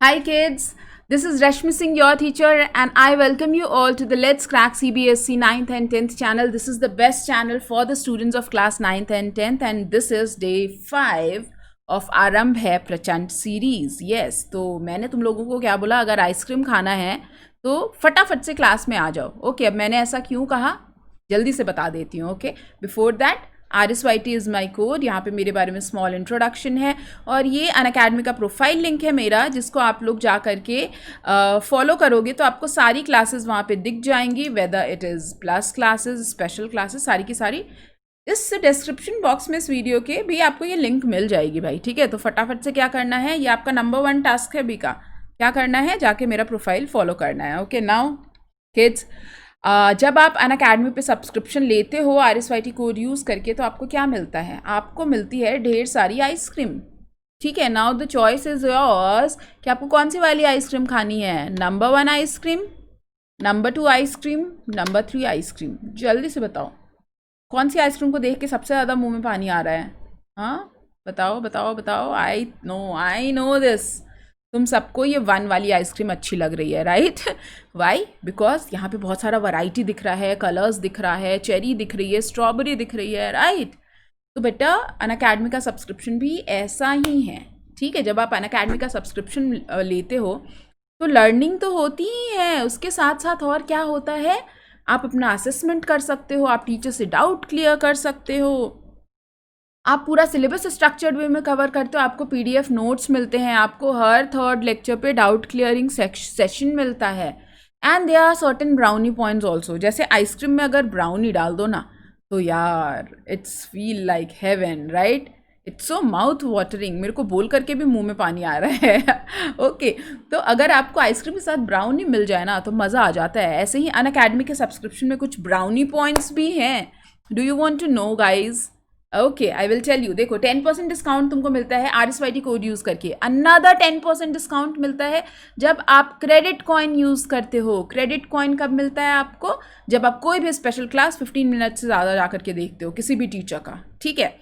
Hi kids, this is Rashmi Singh, your teacher, and I welcome you all to the Let's Crack CBSE 9th and 10th channel. This is the best channel for the students of class 9th and 10th, and this is day 5 of आरंभ है प्रचंड series. Yes, तो मैंने तुम लोगों को क्या बोला, अगर आइसक्रीम खाना है तो फटाफट से क्लास में आ जाओ. ओके, अब मैंने ऐसा क्यों कहा जल्दी से बता देती हूँ. Okay, before that RSYT is my code. यहाँ पे मेरे बारे में स्मॉल इंट्रोडक्शन है और ये अनअकैडमी का प्रोफाइल लिंक है मेरा, जिसको आप लोग जा करके फॉलो करोगे तो आपको सारी क्लासेस वहाँ पे दिख जाएंगी, whether it is plus classes, special classes, सारी की सारी इस डिस्क्रिप्शन बॉक्स में इस वीडियो के भी आपको ये लिंक मिल जाएगी भाई. ठीक है, तो फटाफट से क्या करना है, ये आपका नंबर 1 टास्क है अभी का. क्या करना है, जाके मेरा प्रोफाइल फॉलो करना है. ओके, नाउ किड्स, जब आप अनअकैडमी पे सब्सक्रिप्शन लेते हो RSYT कोड यूज़ करके तो आपको क्या मिलता है, आपको मिलती है ढेर सारी आइसक्रीम. ठीक है, now the choice is yours कि आपको कौन सी वाली आइसक्रीम खानी है. Number 1 ice cream, number 2 ice cream, number 3 ice cream. जल्दी से बताओ कौन सी आइसक्रीम को देख के सबसे ज़्यादा मुंह में पानी आ रहा है. हाँ, बताओ बताओ बताओ. I know this. तुम सबको ये 1 वाली आइसक्रीम अच्छी लग रही है, राइट? वाई? बिकॉज यहाँ पे बहुत सारा वैरायटी दिख रहा है, कलर्स दिख रहा है, चेरी दिख रही है, स्ट्रॉबेरी दिख रही है, राइट? तो बेटा अनअकैडमी का सब्सक्रिप्शन भी ऐसा ही है. ठीक है, जब आप अनअकैडमी का सब्सक्रिप्शन लेते हो तो लर्निंग तो होती ही है, उसके साथ साथ और क्या होता है, आप अपना असेसमेंट कर सकते हो, आप टीचर से डाउट क्लियर कर सकते हो, आप पूरा सिलेबस स्ट्रक्चर्ड वे में कवर करते हो, आपको PDF नोट्स मिलते हैं, आपको हर थर्ड लेक्चर पे डाउट क्लियरिंग सेशन मिलता है. And there are certain brownie points also. जैसे आइसक्रीम में अगर ब्राउनी डाल दो ना तो यार it's feel like heaven, right? It's so mouth watering. मेरे को बोल करके भी मुंह में पानी आ रहा है. ओके, तो अगर आपको आइसक्रीम के साथ ब्राउनी मिल जाए ना तो मज़ा आ जाता है. ऐसे ही अनअकैडमी के सब्सक्रिप्शन में कुछ ब्राउनी पॉइंट्स भी हैं. Do you want to know guys? Okay, I will tell you. देखो, 10% डिस्काउंट तुमको मिलता है RSYT कोड यूज़ करके. अनदर 10% डिस्काउंट मिलता है जब आप क्रेडिट कॉइन यूज़ करते हो. क्रेडिट कॉइन कब मिलता है आपको, जब आप कोई भी स्पेशल क्लास 15 मिनट से ज़्यादा जा करके देखते हो किसी भी टीचर का. ठीक है,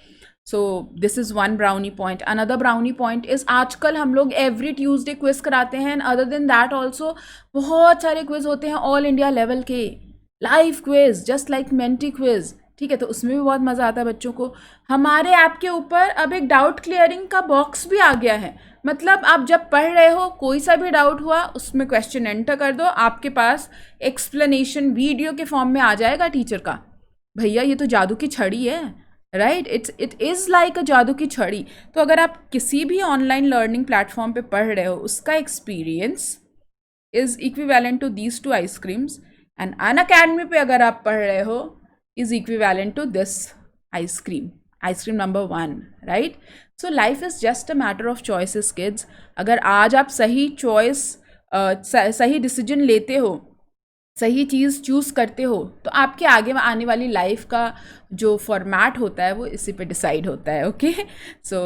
so this is 1 brownie point. Another brownie point is आजकल हम लोग एवरी ट्यूजडे क्विज कराते हैं. And other than that also बहुत सारे क्विज होते हैं ऑल इंडिया लेवल के, live quiz just like Menti quiz. ठीक है, तो उसमें भी बहुत मज़ा आता है बच्चों को. हमारे ऐप के ऊपर अब एक डाउट क्लियरिंग का बॉक्स भी आ गया है. मतलब आप जब पढ़ रहे हो, कोई सा भी डाउट हुआ, उसमें क्वेश्चन एंटर कर दो, आपके पास एक्सप्लेनेशन वीडियो के फॉर्म में आ जाएगा टीचर का. भैया ये तो जादू की छड़ी है, राइट? इट इज़ लाइक अ जादू की छड़ी. तो अगर आप किसी भी ऑनलाइन लर्निंग प्लेटफॉर्म पे पढ़ रहे हो, उसका experience is equivalent to these 2 ice creams. And Unacademy पे अगर आप पढ़ रहे हो is equivalent to this ice cream number 1, right? So life is just a matter of choices, kids. अगर आज आप सही चॉइस सही डिसीजन लेते हो, सही चीज़ चूज़ करते हो, तो आपके आगे आने वाली लाइफ का जो फॉर्मेट होता है वो इसी पे डिसाइड होता है. ओके, सो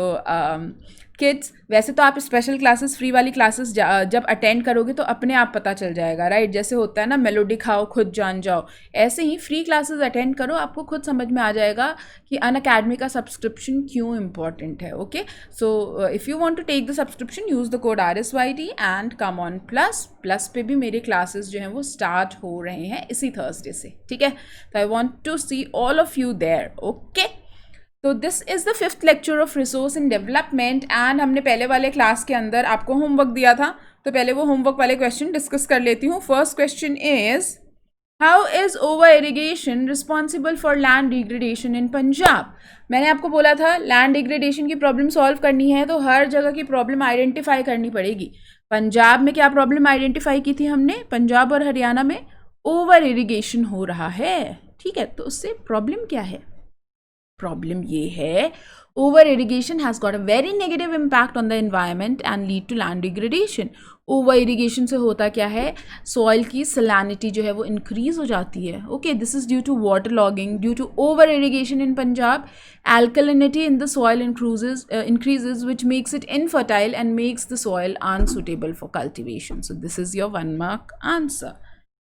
किड्स, वैसे तो आप स्पेशल क्लासेस, फ्री वाली क्लासेस जब अटेंड करोगे तो अपने आप पता चल जाएगा, राइट? जैसे होता है ना, मेलोडी खाओ खुद जान जाओ, ऐसे ही फ्री क्लासेस अटेंड करो, आपको खुद समझ में आ जाएगा कि अनअकैडमी का सब्सक्रिप्शन क्यों इम्पॉर्टेंट है. Okay, so if you want to take the subscription, use the code RSYT and come on Plus पे भी मेरे क्लासेस जो हैं वो स्टार्ट हो रहे हैं इसी थर्सडे से. ठीक है, तो I want to see all of you there. Okay, तो this is the 5th lecture of resource in development. And हमने पहले वाले क्लास के अंदर आपको होमवर्क दिया था, तो पहले वो होमवर्क वाले क्वेश्चन डिस्कस कर लेती हूँ. First question is, how is over irrigation responsible for land degradation इन पंजाब? मैंने आपको बोला था लैंड डिग्रेडेशन की प्रॉब्लम सॉल्व करनी है तो हर जगह की प्रॉब्लम आइडेंटिफाई करनी पड़ेगी. पंजाब में क्या प्रॉब्लम आइडेंटिफाई की थी हमने? पंजाब और हरियाणा में ओवर इरीगेशन हो रहा है. ठीक है, तो उससे प्रॉब्लम क्या है? प्रॉब्लम ये है, over irrigation has got a very negative impact on the environment and lead to land degradation. Over irrigation से होता क्या है, सॉइल की सैलिनिटी जो है वो इंक्रीज हो जाती है. Okay, this is due to water logging. Due to over irrigation in Punjab, alkalinity in the soil increases, which makes it infertile and makes the soil unsuitable for cultivation. So this is your 1 mark answer.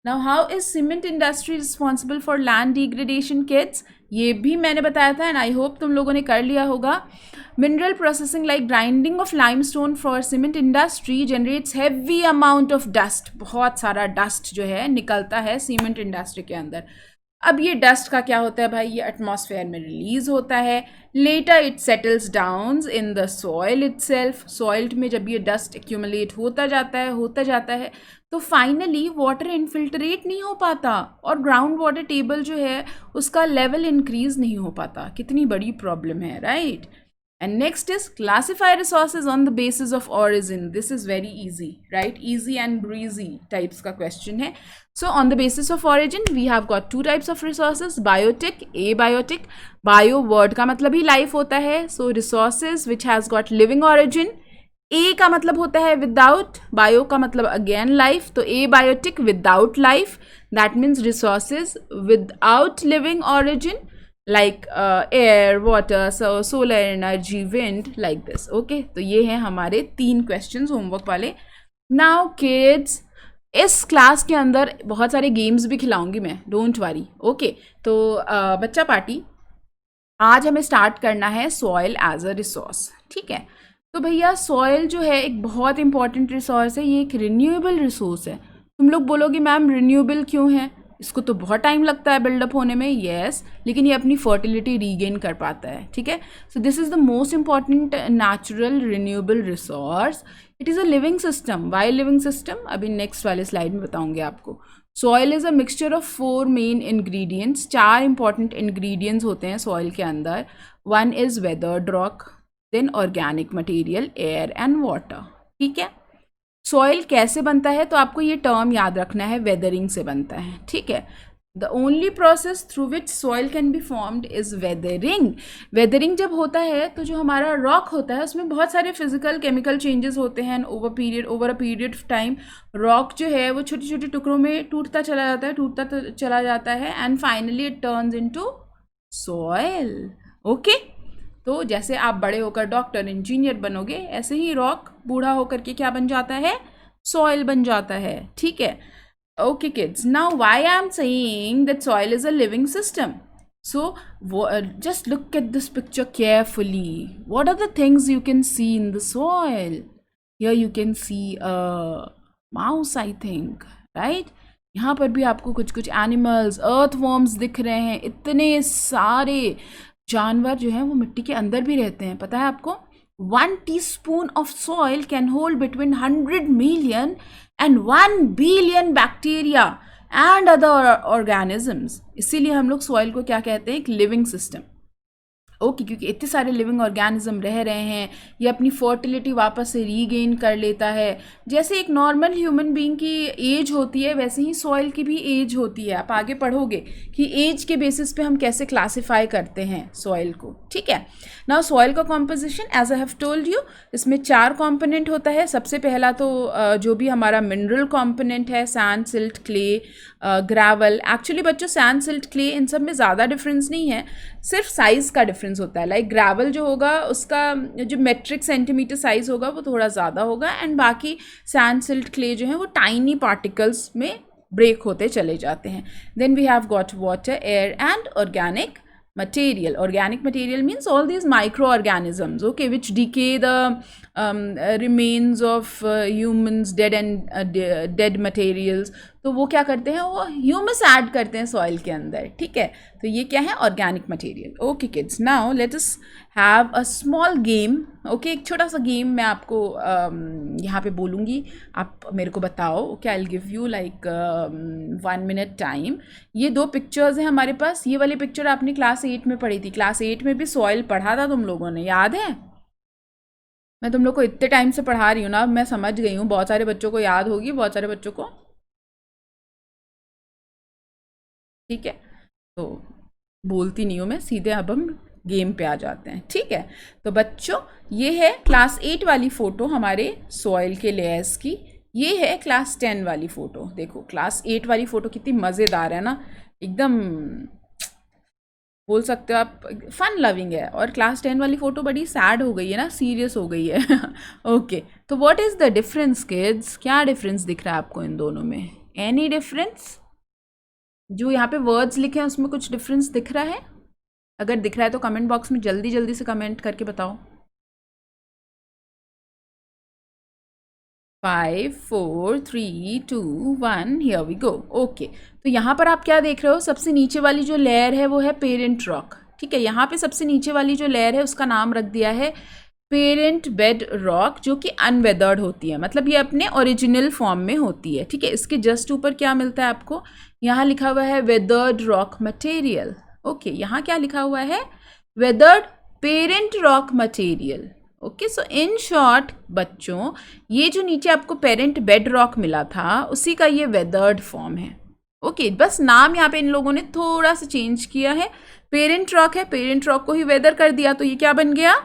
Now, how is cement industry responsible for land degradation, kids? ये भी मैंने बताया था and I hope तुम लोगों ने कर लिया होगा. Mineral processing like grinding of limestone for cement industry generates heavy amount of dust. बहुत सारा डस्ट जो है निकलता है सीमेंट इंडस्ट्री के अंदर. अब ये डस्ट का क्या होता है भाई, ये एटमॉस्फेयर में रिलीज होता है. Later it settles down in the soil itself. Soil में जब ये डस्ट एक्यूमुलेट होता जाता है तो फाइनली वाटर इनफिल्ट्रेट नहीं हो पाता और ग्राउंड वाटर टेबल जो है उसका लेवल इंक्रीज नहीं हो पाता. कितनी बड़ी प्रॉब्लम है, right? And next is classify resources on the basis of origin. This is very easy, right? Easy and breezy types का question है. So on the basis of origin, we have got two types of resources. Biotic, abiotic. Bio word का मतलब ही life होता है. So resources which has got living origin. A का मतलब होता है without. Bio का मतलब again life. तो abiotic without life. That means resources without living origin. Like air, water, solar energy, wind, like this. Okay, तो ये हैं हमारे 3 questions homework वाले. Now kids, इस क्लास के अंदर बहुत सारे गेम्स भी खिलाऊंगी मैं, डोंट वरी. ओके, तो बच्चा पार्टी, आज हमें स्टार्ट करना है सॉइल एज अ रिसोर्स. ठीक है, तो भैया सॉइल जो है एक बहुत इंपॉर्टेंट रिसोर्स है. ये एक रिन्यूएबल रिसोर्स है. तुम लोग बोलोगे मैम रिन्यूएबल क्यों है, इसको तो बहुत टाइम लगता है बिल्डअप होने में. येस, लेकिन ये अपनी फर्टिलिटी रीगेन कर पाता है. ठीक है, so this is the most important natural renewable resource. It is a living system. Why living system, अभी नेक्स्ट वाले स्लाइड में बताऊंगे आपको. Soil is a mixture of 4 main ingredients. 4 important ingredients होते हैं सॉइल के अंदर. 1 is weathered rock, then organic material, air and water. ठीक है, सॉइल कैसे बनता है तो आपको ये टर्म याद रखना है, वेदरिंग से बनता है. ठीक है, the only process through which soil can be formed is weathering. Weathering जब होता है तो जो हमारा रॉक होता है उसमें बहुत सारे फिजिकल केमिकल चेंजेस होते हैं. Over a period of time rock जो है वो छोटे छोटे टुकड़ों में टूटता चला जाता है and finally it turns into soil. Okay, तो जैसे आप बड़े होकर डॉक्टर इंजीनियर बनोगे, ऐसे ही रॉक बूढ़ा होकर के क्या बन जाता है, सॉइल बन जाता है. ठीक है, okay kids, now why I am saying that soil is a living system. So just look at this picture carefully. What are the things you can see in the soil? Here you can see a mouse, I think, right? यहाँ पर भी आपको कुछ कुछ animals, earthworms दिख रहे हैं. इतने सारे जानवर जो हैं वो मिट्टी के अंदर भी रहते हैं. पता है आपको, 1 teaspoon of soil can hold between 100 million and 1 billion bacteria and other organisms. इसीलिए हम लोग सॉइल को क्या कहते हैं, एक लिविंग सिस्टम. ओके, क्योंकि इतने सारे लिविंग ऑर्गेनिज्म रह रहे हैं, ये अपनी फर्टिलिटी वापस से रीगेन कर लेता है. जैसे एक नॉर्मल ह्यूमन बीइंग की एज होती है वैसे ही सॉइल की भी एज होती है. आप आगे पढ़ोगे कि एज के बेसिस पे हम कैसे क्लासीफाई करते हैं सॉइल को. ठीक है, नाउ सॉइल का composition as I have told you, इसमें 4 कॉम्पोनेंट होता है. सबसे पहला तो जो भी हमारा मिनरल कॉम्पोनेंट है, sand, silt, clay, gravel. Actually बच्चों सैंड, सिल्ट, क्ले इन सब में ज़्यादा डिफरेंस नहीं है, सिर्फ साइज़ का डिफरेंस होता है. लाइक ग्रेवल जो होगा उसका जो मेट्रिक सेंटीमीटर साइज होगा वो थोड़ा ज़्यादा होगा एंड बाकी सैंड, सिल्ट, क्ले जो है वो टाइनी पार्टिकल्स में ब्रेक होते चले जाते हैं. Then we have got water, air and organic material. Organic material means all these microorganisms, okay, which decay the remains of humans, dead materials. तो वो क्या करते हैं, वो ह्यूमस ऐड करते हैं सॉइल के अंदर. ठीक है, तो ये क्या है, organic material. Okay kids, now let us have a small game. Okay, एक छोटा सा गेम मैं आपको यहाँ पे बोलूँगी, आप मेरे को बताओ. Okay, I will give you like 1 minute time. ये 2 पिक्चर्स हैं हमारे पास. ये वाली पिक्चर आपने क्लास 8 में पढ़ी थी. क्लास 8 में भी सॉइल पढ़ा था तुम लोगों ने, याद है? मैं तुम लोग को इतने टाइम से पढ़ा रही हूँ ना, मैं समझ गई हूँ. बहुत सारे बच्चों को याद होगी, बहुत सारे बच्चों को. ठीक है, तो बोलती नहीं हूँ मैं, सीधे अब हम गेम पे आ जाते हैं. ठीक है, तो बच्चों ये है क्लास 8 वाली फ़ोटो हमारे सॉइल के लेयर्स की. ये है क्लास 10 वाली फ़ोटो. देखो क्लास 8 वाली फ़ोटो कितनी मज़ेदार है ना, एकदम बोल सकते हो आप फन लविंग है. और क्लास 10 वाली फ़ोटो बड़ी सैड हो गई है ना, सीरियस हो गई है. ओके, तो what is the difference kids? क्या डिफरेंस दिख रहा है आपको इन दोनों में? Any difference? जो यहाँ पे वर्ड्स लिखे हैं उसमें कुछ डिफरेंस दिख रहा है? अगर दिख रहा है तो कमेंट बॉक्स में जल्दी जल्दी से कमेंट करके बताओ। 5 4 3 2 1 हियर वी गो। ओके, तो यहाँ पर आप क्या देख रहे हो, सबसे नीचे वाली जो लेयर है वो है पेरेंट रॉक। ठीक है, यहाँ पे सबसे नीचे वाली जो लेयर है उसका नाम रख दिया है पेरेंट बेड रॉक, जो कि अनवेदर्ड होती है, मतलब ये अपने ओरिजिनल फॉर्म में होती है। ठीक है, इसके जस्ट ऊपर क्या मिलता है आपको, यहाँ लिखा हुआ है वेदर्ड रॉक मटेरियल। ओके, यहाँ क्या लिखा हुआ है, weathered parent rock material. Okay, so in short बच्चों, ये जो नीचे आपको पेरेंट बेड रॉक मिला था उसी का ये वेदर्ड फॉर्म है। ओके, बस नाम यहाँ पे इन लोगों ने थोड़ा सा चेंज किया है, पेरेंट रॉक है, पेरेंट रॉक को ही वेदर कर दिया, तो ये क्या बन गया,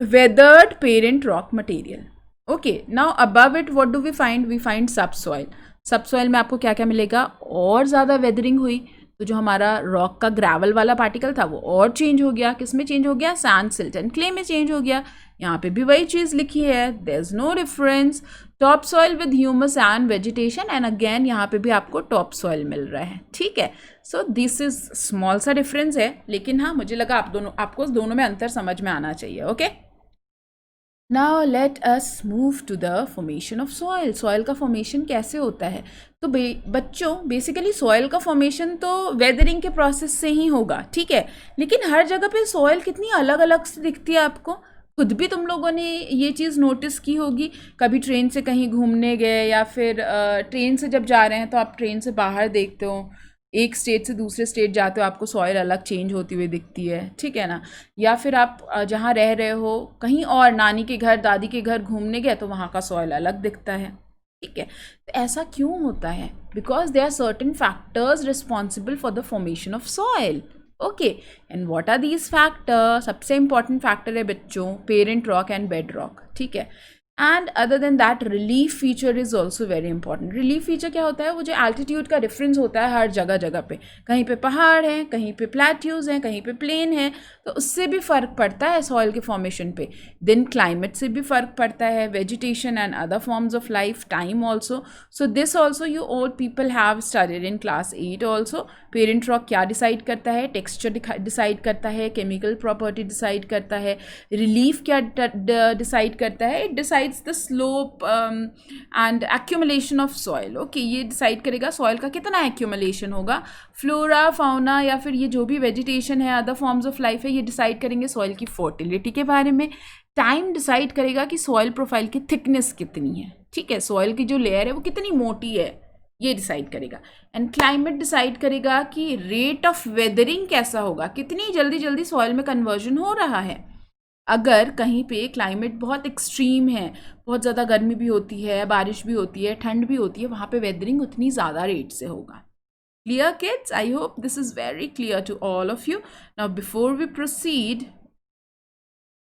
weathered parent rock material. Okay, now above it what do we find, we find subsoil. Subsoil में आपको क्या क्या मिलेगा, और ज़्यादा वेदरिंग हुई तो जो हमारा रॉक का ग्रेवल वाला पार्टिकल था वो और चेंज हो गया, किस में चेंज हो गया, सैंड सिल्ट एंड क्ले में चेंज हो गया। यहाँ पे भी वही चीज़ लिखी है, there is no difference, top soil with humus and vegetation, and again यहाँ पे भी आपको टॉप सॉइल मिल रहा है। ठीक है, सो दिस इज स्मॉल सा डिफरेंस है, लेकिन हाँ मुझे लगा आपको दोनों में अंतर समझ में आना चाहिए। Okay, now let us move to the formation of soil. Soil का फॉर्मेशन कैसे होता है, तो बच्चों बेसिकली सॉइल का फॉर्मेशन तो वेदरिंग के प्रोसेस से ही होगा। ठीक है, लेकिन हर जगह पे सॉइल कितनी अलग अलग से दिखती है, आपको खुद भी तुम लोगों ने ये चीज़ नोटिस की होगी। कभी ट्रेन से कहीं घूमने गए या फिर ट्रेन से जब जा रहे हैं तो आप ट्रेन से बाहर देखते हो, एक स्टेट से दूसरे स्टेट जाते हो आपको सॉइल अलग चेंज होती हुई दिखती है। ठीक है ना, या फिर आप जहाँ रह रहे हो कहीं और नानी के घर दादी के घर घूमने गए तो वहाँ का सॉइल अलग दिखता है। ठीक है, तो ऐसा क्यों होता है, because they are certain factors responsible for the formation of soil. Okay, and what are these factor, सबसे इंपॉर्टेंट फैक्टर है बच्चों parent rock and bed rock. ठीक है, and other than that relief feature is also very important. Relief feature क्या होता है, वो जो एल्टीट्यूड का डिफरेंस होता है हर जगह जगह पे, कहीं पे पहाड़ हैं, कहीं पे प्लेट्यूज हैं, कहीं पे प्लेन है, तो उससे भी फ़र्क पड़ता है सॉइल के फॉर्मेशन पे। देन क्लाइमेट से भी फ़र्क पड़ता है, vegetation and other forms of life, time also. So this also you all people have studied in class 8 also. Parent rock क्या डिसाइड करता है, टेक्सचर डिसाइड करता है, केमिकल प्रॉपर्टी डिसाइड करता है, रिलीफ क्या डिसाइड करता है, it decide the slope and accumulation of soil. Okay, ये डिसाइड करेगा सॉइल का कितना एक्यूमुलेशन होगा। फ्लोरा फाउना या फिर ये जो भी वेजिटेशन है, अदर फॉर्म्स ऑफ लाइफ है, ये डिसाइड करेंगे सॉइल की फर्टिलिटी के बारे में। टाइम डिसाइड करेगा कि सॉइल प्रोफाइल की थिकनेस कितनी है। ठीक है, सॉइल की जो लेयर है वो कितनी मोटी है, ये डिसाइड करेगा। एंड क्लाइमेट डिसाइड करेगा कि रेट ऑफ वेदरिंग कैसा होगा, कितनी जल्दी जल्दी सॉइल में कन्वर्जन हो रहा है। अगर कहीं पे क्लाइमेट बहुत एक्सट्रीम है, बहुत ज़्यादा गर्मी भी होती है, बारिश भी होती है, ठंड भी होती है, वहाँ पे वेदरिंग उतनी ज़्यादा रेट से होगा। Clear kids, I hope this is very clear to all of you. Now before we proceed,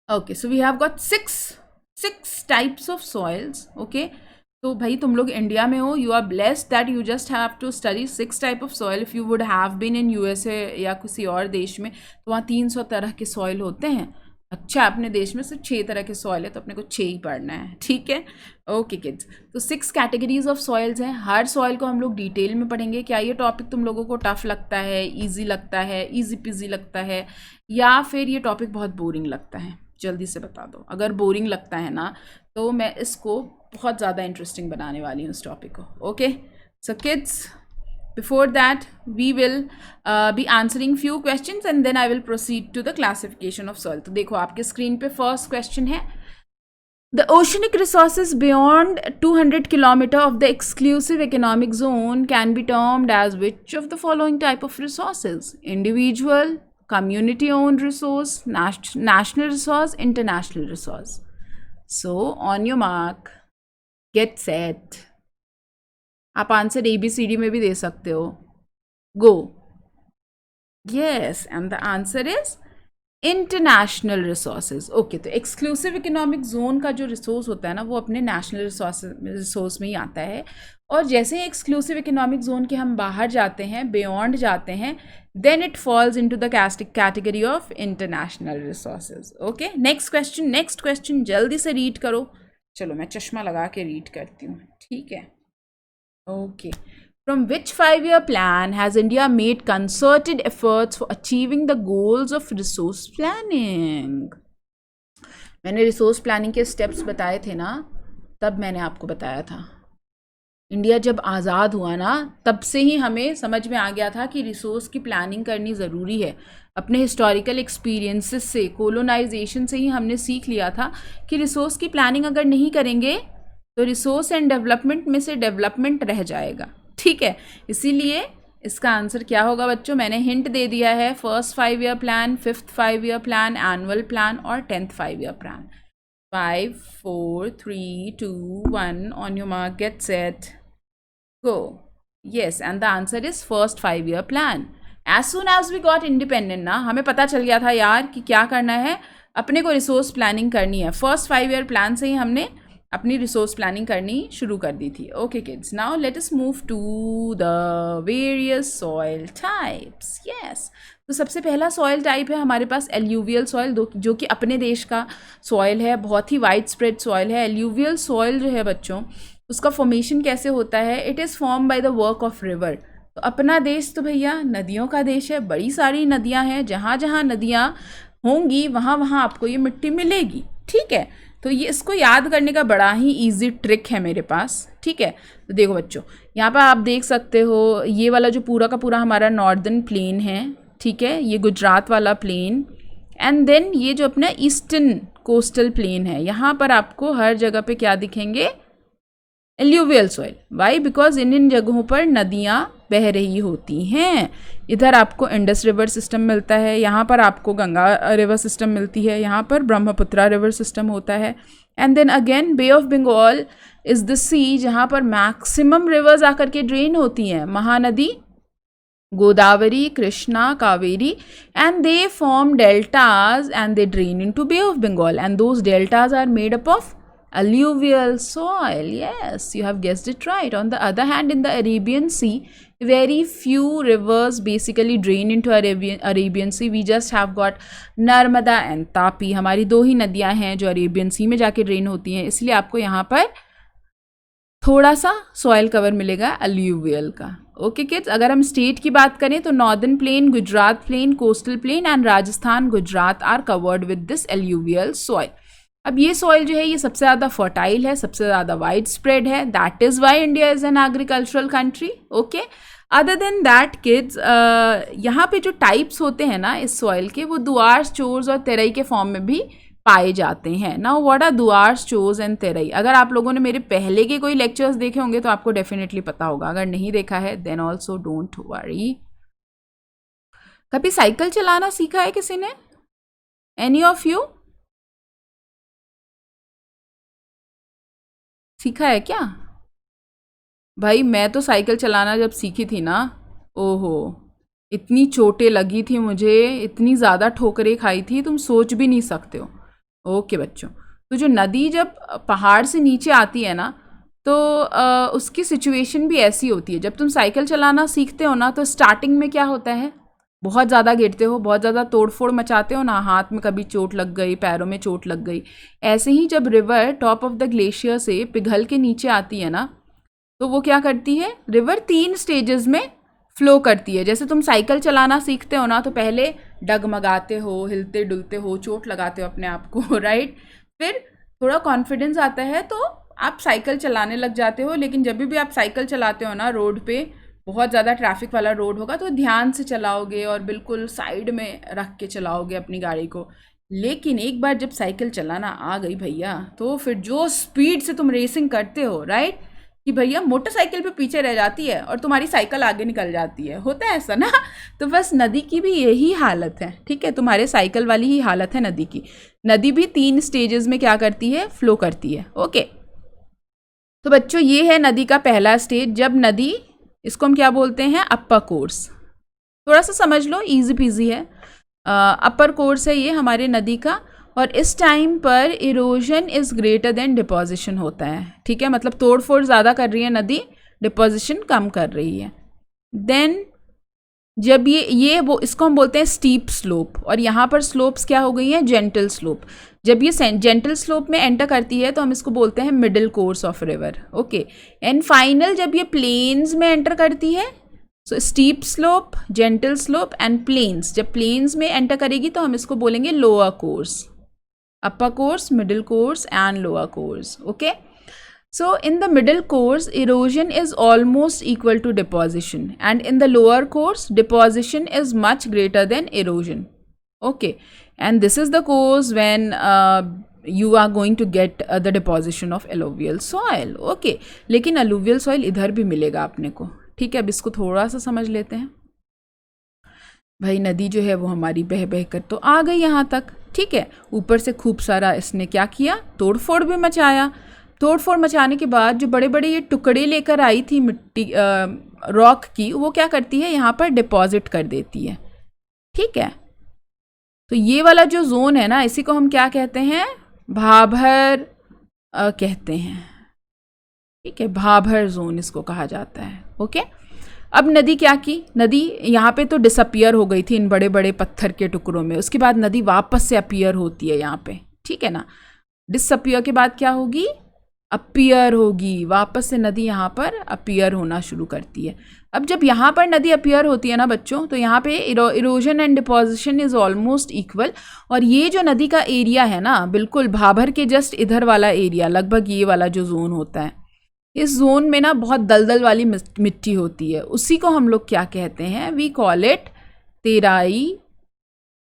okay, so we have got six types of soils. Okay, तो भाई तुम लोग इंडिया में हो, you are blessed that you just have to study 6 type of soil. If you would have been in USA या किसी और देश में तो वहाँ 300 तरह के सॉइल होते हैं। अच्छा, अपने देश में सिर्फ 6 तरह के सॉइल है, तो अपने को 6 ही पढ़ना है। ठीक है, ओके किड्स, तो 6 कैटेगरीज ऑफ सॉइल्स हैं। हर सॉइल को हम लोग डिटेल में पढ़ेंगे। क्या ये टॉपिक तुम लोगों को टफ लगता है, ईजी लगता है, ईजी पीजी लगता है, या फिर ये टॉपिक बहुत बोरिंग लगता है, जल्दी से बता दो। अगर बोरिंग लगता है ना तो मैं इसको बहुत ज़्यादा इंटरेस्टिंग बनाने वाली हूँ इस टॉपिक को। Okay, so kids, before that we will be answering few questions and then I will proceed to the classification of soil. तो देखो आपके स्क्रीन पे फर्स्ट क्वेश्चन है, the oceanic resources beyond 200 kilometer of the exclusive economic zone can be termed as which of the following type of resources? Individual, community owned resource, national resource, international resource. So on your mark, get set. आप answer ABCD में भी दे सकते हो, go. Yes, and the answer is international resources. Okay, तो exclusive economic zone का जो resource होता है ना वो अपने नेशनल रिसोर्स में ही आता है, और जैसे ही एक्सक्लूसिव इकोनॉमिक जोन के हम बाहर जाते हैं, बियॉन्ड जाते हैं, then it falls into the category of international resources. Okay, next question जल्दी से रीड करो। चलो मैं चश्मा लगा के रीड करती हूँ। ठीक है, okay, From which 5-year plan has India made concerted efforts for achieving the goals of resource planning? मैंने रिसोर्स प्लानिंग के स्टेप्स बताए थे ना, तब मैंने आपको बताया था। इंडिया जब आज़ाद हुआ ना, तब से ही हमें समझ में आ गया था कि रिसोर्स की प्लानिंग करनी ज़रूरी है। अपने हिस्टोरिकल एक्सपीरियंसेस से, कोलोनाइजेशन से ही हमने सीख लिया था कि रिसोर्स की प्लानिंग अगर नहीं करेंगे तो रिसोर्स एंड डेवलपमेंट में से डेवलपमेंट रह जाएगा। ठीक है, इसीलिए इसका आंसर क्या होगा बच्चों? मैंने हिंट दे दिया है, first 5-year plan, 5th 5-year plan, annual plan और 10th 5-year plan. 5, 4, 3, 2, 1 on your mark, get set, go. Yes, and the answer is first 5-year plan. As soon as we got independent ना, हमें पता चल गया था यार कि क्या करना है, अपने को रिसोर्स प्लानिंग करनी है। फर्स्ट 5-year प्लान से ही हमने अपनी रिसोर्स प्लानिंग करनी शुरू कर दी थी। Okay kids, now let us move to the various soil types. Yes, तो सबसे पहला सॉइल टाइप है हमारे पास एल्यूवियल सॉइल, जो कि अपने देश का सॉइल है, बहुत ही वाइड स्प्रेड सॉइल है। एल्यूवियल सॉइल जो है बच्चों, उसका फॉर्मेशन कैसे होता है? It is form by the work of river. तो अपना देश तो भैया नदियों का देश है, बड़ी सारी नदियां हैं, जहाँ जहाँ नदियाँ होंगी वहाँ वहाँ आपको ये मिट्टी मिलेगी। ठीक है, तो ये इसको याद करने का बड़ा ही इजी ट्रिक है मेरे पास। ठीक है, तो देखो बच्चों, यहाँ पर आप देख सकते हो, ये वाला जो पूरा का पूरा हमारा नॉर्दर्न प्लेन है, ठीक है, ये गुजरात वाला प्लेन, एंड देन ये जो अपना ईस्टर्न कोस्टल प्लेन है, यहाँ पर आपको हर जगह पे क्या दिखेंगे? Alluvial soil. वाई? बिकॉज इन जगहों पर नदियाँ बह रही होती हैं। इधर आपको इंडस रिवर सिस्टम मिलता है, यहाँ पर आपको गंगा रिवर सिस्टम मिलती है, यहाँ पर ब्रह्मपुत्रा रिवर सिस्टम होता है, and then again bay of Bengal is the sea, जहाँ पर मैक्सिमम रिवर्स आकर के ड्रेन होती हैं, Mahanadi, Godavari, Krishna, Kaveri, and they form deltas and they drain into Bay of Bengal, and those deltas are made up of alluvial soil. Yes, you have guessed it right. On the other hand, in the Arabian Sea, very few rivers basically drain into Arabian Sea. We just have got Narmada and Tapi. हमारी दो ही नदियाँ हैं जो Arabian सी में जाके drain होती हैं, इसलिए आपको यहाँ पर थोड़ा सा सॉइल कवर मिलेगा अलूवियल का। ओके किड्स, अगर हम स्टेट की बात करें तो northern plain, Gujarat plain, coastal plain and Rajasthan, Gujarat are covered with this alluvial soil. अब ये सॉइल जो है ये सबसे ज़्यादा फर्टाइल है, सबसे ज़्यादा वाइड स्प्रेड है, that is why India is an agricultural country. Okay, other than that kids, यहाँ पे जो टाइप्स होते हैं ना इस सॉइल के, वो दुआर्स, चोर्स और तेरई के फॉर्म में भी पाए जाते हैं। नाउ व्हाट आर दुआर्स, चोर्स एंड तेरई? अगर आप लोगों ने मेरे पहले के कोई लेक्चर्स देखे होंगे तो आपको डेफिनेटली पता होगा, अगर नहीं देखा है देन ऑल्सो डोंट वरी। कभी साइकिल चलाना सीखा है किसी ने? एनी ऑफ यू सीखा है क्या? भाई मैं तो साइकिल चलाना जब सीखी थी ना, ओहो, इतनी चोटें लगी थी मुझे, इतनी ज़्यादा ठोकरें खाई थी, तुम सोच भी नहीं सकते हो। ओके बच्चों, तो जो नदी जब पहाड़ से नीचे आती है ना, तो उसकी सिचुएशन भी ऐसी होती है। जब तुम साइकिल चलाना सीखते हो ना, तो स्टार्टिंग में क्या होता है, बहुत ज़्यादा गिरते हो, बहुत ज़्यादा तोड़फोड़ मचाते हो ना, हाथ में कभी चोट लग गई, पैरों में चोट लग गई। ऐसे ही जब river top of the glacier से पिघल के नीचे आती है ना, तो वो क्या करती है, रिवर 3 स्टेजेस में फ्लो करती है। जैसे तुम साइकिल चलाना सीखते हो ना, तो पहले डगमगाते हो, हिलते डुलते हो, चोट लगाते हो अपने आप को, राइट। फिर थोड़ा कॉन्फिडेंस आता है तो आप साइकिल चलाने लग जाते हो। लेकिन जब भी आप साइकिल चलाते हो ना, रोड पे बहुत ज़्यादा ट्रैफिक वाला रोड होगा तो ध्यान से चलाओगे और बिल्कुल साइड में रख के चलाओगे अपनी गाड़ी को। लेकिन एक बार जब साइकिल चलाना आ गई भैया, तो फिर जो स्पीड से तुम रेसिंग करते हो, राइट, कि भैया मोटरसाइकिल पे पीछे रह जाती है और तुम्हारी साइकिल आगे निकल जाती है। होता है ऐसा ना? तो बस नदी की भी यही हालत है, ठीक है, तुम्हारे साइकिल वाली ही हालत है नदी की। नदी भी 3 स्टेजेस में क्या करती है, फ्लो करती है। ओके, तो बच्चों ये है नदी का पहला स्टेज। जब नदी, इसको हम क्या बोलते हैं, अपर कोर्स। थोड़ा सा समझ लो, इजी पीजी है। अपर कोर्स है ये हमारे नदी का, और इस टाइम पर erosion is greater than deposition होता है। ठीक है, मतलब तोड़ फोड़ ज़्यादा कर रही है नदी, डिपोजिशन कम कर रही है। देन जब ये वो इसको हम बोलते हैं स्टीप स्लोप, और यहाँ पर स्लोप्स क्या हो गई हैं, जेंटल स्लोप। जब ये जेंटल स्लोप में एंटर करती है तो हम इसको बोलते हैं middle course of river. Okay, and final जब ये प्लेन्स में एंटर करती है, so steep slope, gentle slope and plains, जब प्लेन्स में एंटर करेगी तो हम इसको बोलेंगे lower course, upper course, middle course and lower course. Okay, so in the middle course erosion is almost equal to deposition, and in the lower course deposition is much greater than erosion. Okay, and this is the course when you are going to get the deposition of alluvial soil. Okay, लेकिन alluvial soil इधर भी मिलेगा अपने को, ठीक है। अब इसको थोड़ा सा समझ लेते हैं। भाई नदी जो है वो हमारी बह बह कर तो आ गई यहाँ तक, ठीक है। ऊपर से खूब सारा इसने क्या किया, तोड़ फोड़ भी मचाया। तोड़ फोड़ मचाने के बाद जो बड़े बड़े ये टुकड़े लेकर आई थी मिट्टी रॉक की, वो क्या करती है, यहाँ पर डिपॉजिट कर देती है, ठीक है। तो ये वाला जो जोन है ना, इसी को हम क्या कहते हैं, भाभर कहते हैं, ठीक है। भाभर जोन इसको कहा जाता है। ओके, अब नदी क्या की, नदी यहाँ पे तो डिसअपियर हो गई थी इन बड़े बड़े पत्थर के टुकड़ों में। उसके बाद नदी वापस से अपीयर होती है यहाँ पे, ठीक है ना। डिसअपियर के बाद क्या होगी, अपीयर होगी, वापस से नदी यहाँ पर अपीयर होना शुरू करती है। अब जब यहाँ पर नदी अपीयर होती है ना बच्चों, तो यहाँ पे erosion and deposition is almost equal. और ये जो नदी का एरिया है ना, बिल्कुल भाभर के जस्ट इधर वाला एरिया, लगभग ये वाला जो जोन होता है, इस जोन में ना बहुत दलदल वाली मिट्टी होती है। उसी को हम लोग क्या कहते हैं, वी कॉल इट तेराई,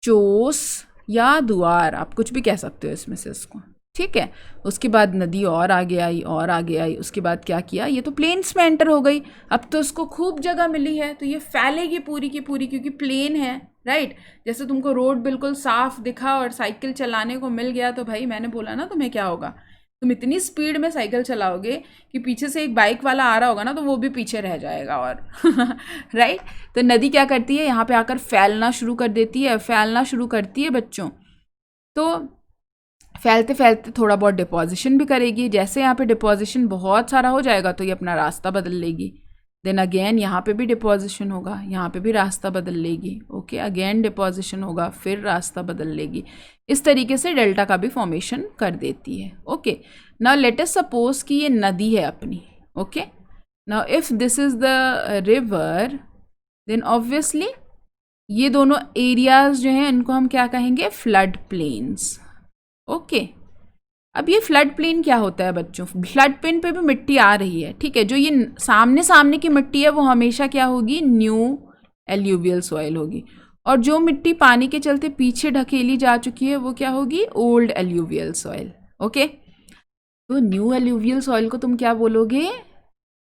चोस या दुआर, आप कुछ भी कह सकते हो इसमें से इसको, ठीक है। उसके बाद नदी और आगे आई और आगे आई। उसके बाद क्या किया, ये तो प्लेन्स में एंटर हो गई। अब तो इसको खूब जगह मिली है, तो ये फैलेगी पूरी की पूरी, क्योंकि प्लेन है, राइट। जैसे तुमको रोड बिल्कुल साफ दिखा और साइकिल चलाने को मिल गया, तो भाई मैंने बोला ना तुम्हें क्या होगा, तुम इतनी स्पीड में साइकिल चलाओगे कि पीछे से एक बाइक वाला आ रहा होगा ना, तो वो भी पीछे रह जाएगा, और राइट। तो नदी क्या करती है, यहाँ पे आकर फैलना शुरू कर देती है, फैलना शुरू करती है बच्चों। तो फैलते फैलते थोड़ा बहुत डिपोजिशन भी करेगी। जैसे यहाँ पे डिपोजिशन बहुत सारा हो जाएगा तो ये अपना रास्ता बदल लेगी। देन अगेन यहाँ पे भी डिपोजिशन होगा, यहाँ पे भी रास्ता बदल लेगी। ओके, अगेन डिपोजिशन होगा, फिर रास्ता बदल लेगी। इस तरीके से डेल्टा का भी फॉर्मेशन कर देती है। Okay, now let us suppose कि ये नदी है अपनी। Okay, now if this is the river, then obviously ये दोनों एरियाज जो हैं इनको हम क्या कहेंगे, फ्लड प्लेन्स। ओके, अब ये फ्लड प्लेन क्या होता है बच्चों, फ्लड प्लेन पे भी मिट्टी आ रही है, ठीक है। जो ये सामने सामने की मिट्टी है वो हमेशा क्या होगी, न्यू एल्यूवियल सॉइल होगी, और जो मिट्टी पानी के चलते पीछे ढकेली जा चुकी है वो क्या होगी, ओल्ड एल्यूवियल सॉइल। ओके, तो न्यू एल्यूवियल सॉइल को तुम क्या बोलोगे,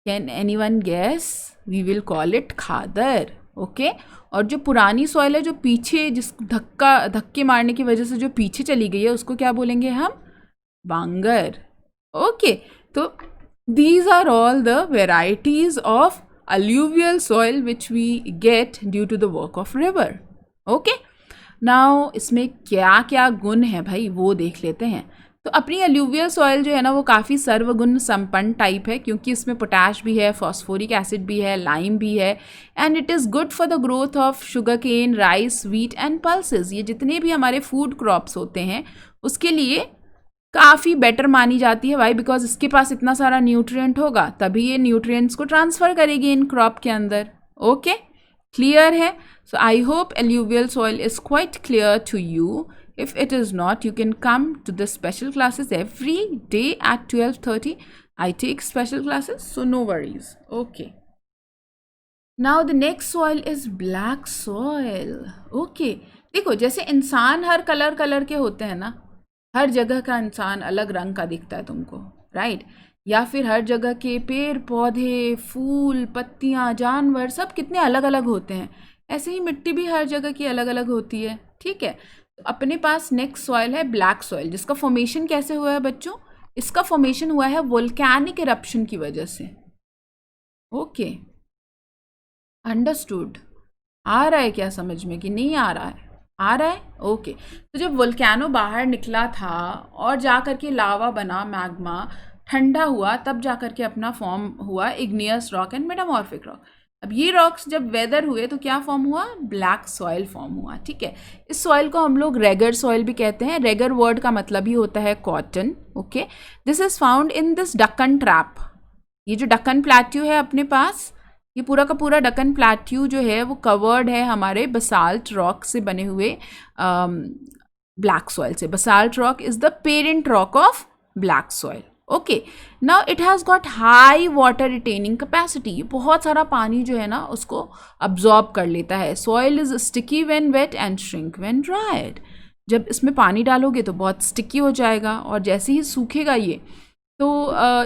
can anyone guess, we will call it khadar. Okay, और जो पुरानी सॉइल है, जो पीछे जिस धक्के मारने की वजह से जो पीछे चली गई है, उसको क्या बोलेंगे हम, बांगर। ओके, तो these are all the varieties of alluvial soil which we get due to the work of river. Okay, now इसमें क्या क्या गुण है भाई वो देख लेते हैं। तो अपनी alluvial soil जो है ना वो काफ़ी सर्वगुण संपन्न टाइप है, क्योंकि इसमें पोटैश भी है, फॉस्फोरिक एसिड भी है, लाइम भी है, and it is good for the growth of sugar cane, rice, wheat and pulses. ये जितने भी हमारे फूड क्रॉप्स होते हैं उसके लिए काफ़ी बेटर मानी जाती है। वाई, बिकॉज इसके पास इतना सारा न्यूट्रिएंट होगा, तभी ये न्यूट्रिएंट्स को ट्रांसफ़र करेगी इन क्रॉप के अंदर। ओके, क्लियर है। So I hope alluvial soil is quite clear to you. If it is not, you can come to the special classes every day at 12:30. I take special classes, so no worries. Okay. Now the next soil is black soil. Okay. देखो, जैसे इंसान हर colour के होते हैं ना, हर जगह का इंसान अलग रंग का दिखता है तुमको, राइट। या फिर हर जगह के पेड़ पौधे, फूल, पत्तियाँ, जानवर सब कितने अलग अलग होते हैं, ऐसे ही मिट्टी भी हर जगह की अलग अलग होती है, ठीक है। अपने पास नेक्स्ट सॉइल है ब्लैक सॉइल, जिसका फॉर्मेशन कैसे हुआ है बच्चों, इसका फॉर्मेशन हुआ है वोल्केनिक इरप्शन की वजह से। Okay, understood. आ रहा है क्या समझ में कि नहीं आ रहा है, आ रहा है। ओके, तो जब वोल्केनो बाहर निकला था और जा कर के लावा बना, मैग्मा ठंडा हुआ, तब जा कर के अपना फॉर्म हुआ igneous rock and metamorphic rock. अब ये रॉक्स जब वेदर हुए तो क्या फॉर्म हुआ, ब्लैक सॉइल फॉर्म हुआ, ठीक है। इस सॉइल को हम लोग रेगर सॉइल भी कहते हैं। रेगर वर्ड का मतलब ही होता है cotton, okay. This is found in this Deccan trap. ये जो डक्कन प्लेट्यू है अपने पास, ये पूरा का पूरा डक्कन प्लेट्यू जो है वो कवर्ड है हमारे बसाल्ट रॉक से बने हुए ब्लैक सॉइल से। Basalt rock is the parent rock of black soil, okay. Now it has got high water retaining capacity. बहुत सारा पानी जो है ना उसको अब्जॉर्ब कर लेता है। Soil is sticky when wet and shrink when dried. जब इसमें पानी डालोगे तो बहुत स्टिकी हो जाएगा, और जैसे ही सूखेगा ये तो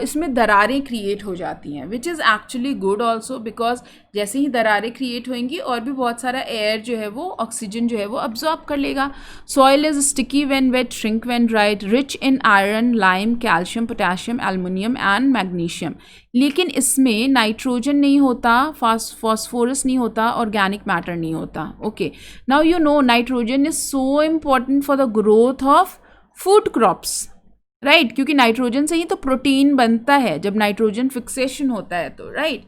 इसमें दरारें क्रिएट हो जाती हैं, which is actually good also, because जैसे ही दरारें क्रिएट होंगी और भी बहुत सारा एयर जो है वो ऑक्सीजन जो है वो अब्जॉर्ब कर लेगा। Soil is sticky when wet, shrink when dried, rich in iron, lime, calcium, potassium, aluminium and magnesium. लेकिन इसमें नाइट्रोजन नहीं होता, फॉस्फोरस नहीं होता, ऑर्गेनिक मैटर नहीं होता, okay. Now you know nitrogen is so important for the growth of food crops, right, क्योंकि nitrogen से ही तो प्रोटीन बनता है जब नाइट्रोजन फिक्सेशन होता है तो, राइट।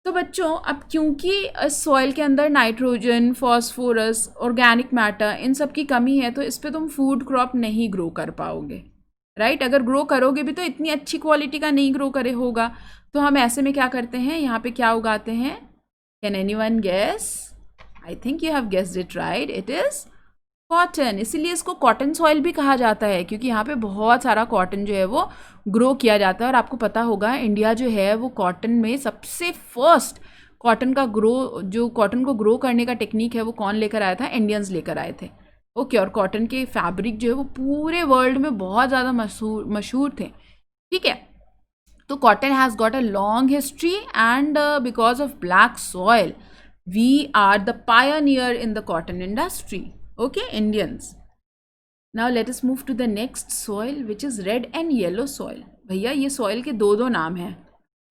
तो बच्चों अब क्योंकि इस सॉइल के अंदर nitrogen, phosphorus, organic matter in सब की कमी है, तो इस पे तुम फूड क्रॉप नहीं ग्रो कर पाओगे, राइट। अगर ग्रो करोगे भी तो इतनी अच्छी क्वालिटी का नहीं ग्रो करे होगा। तो हम ऐसे में क्या करते हैं, यहाँ पे क्या उगाते हैं, can anyone guess? I think you have guessed it right, it is cotton. इसीलिए इसको कॉटन सॉइल भी कहा जाता है, क्योंकि यहाँ पे बहुत सारा कॉटन जो है वो ग्रो किया जाता है। और आपको पता होगा इंडिया जो है वो कॉटन में सबसे फर्स्ट कॉटन को ग्रो करने का टेक्निक है वो कौन लेकर आया था, इंडियंस लेकर आए थे, ओके। और कॉटन के फैब्रिक जो है वो पूरे वर्ल्ड में बहुत ज़्यादा मशहूर थे, ठीक है। तो cotton has got a long history and because of black soil we are the pioneer in the cotton industry, okay, Indians. Now let us move to the next soil which is red and yellow soil. भैया ये soil के दो दो नाम हैं।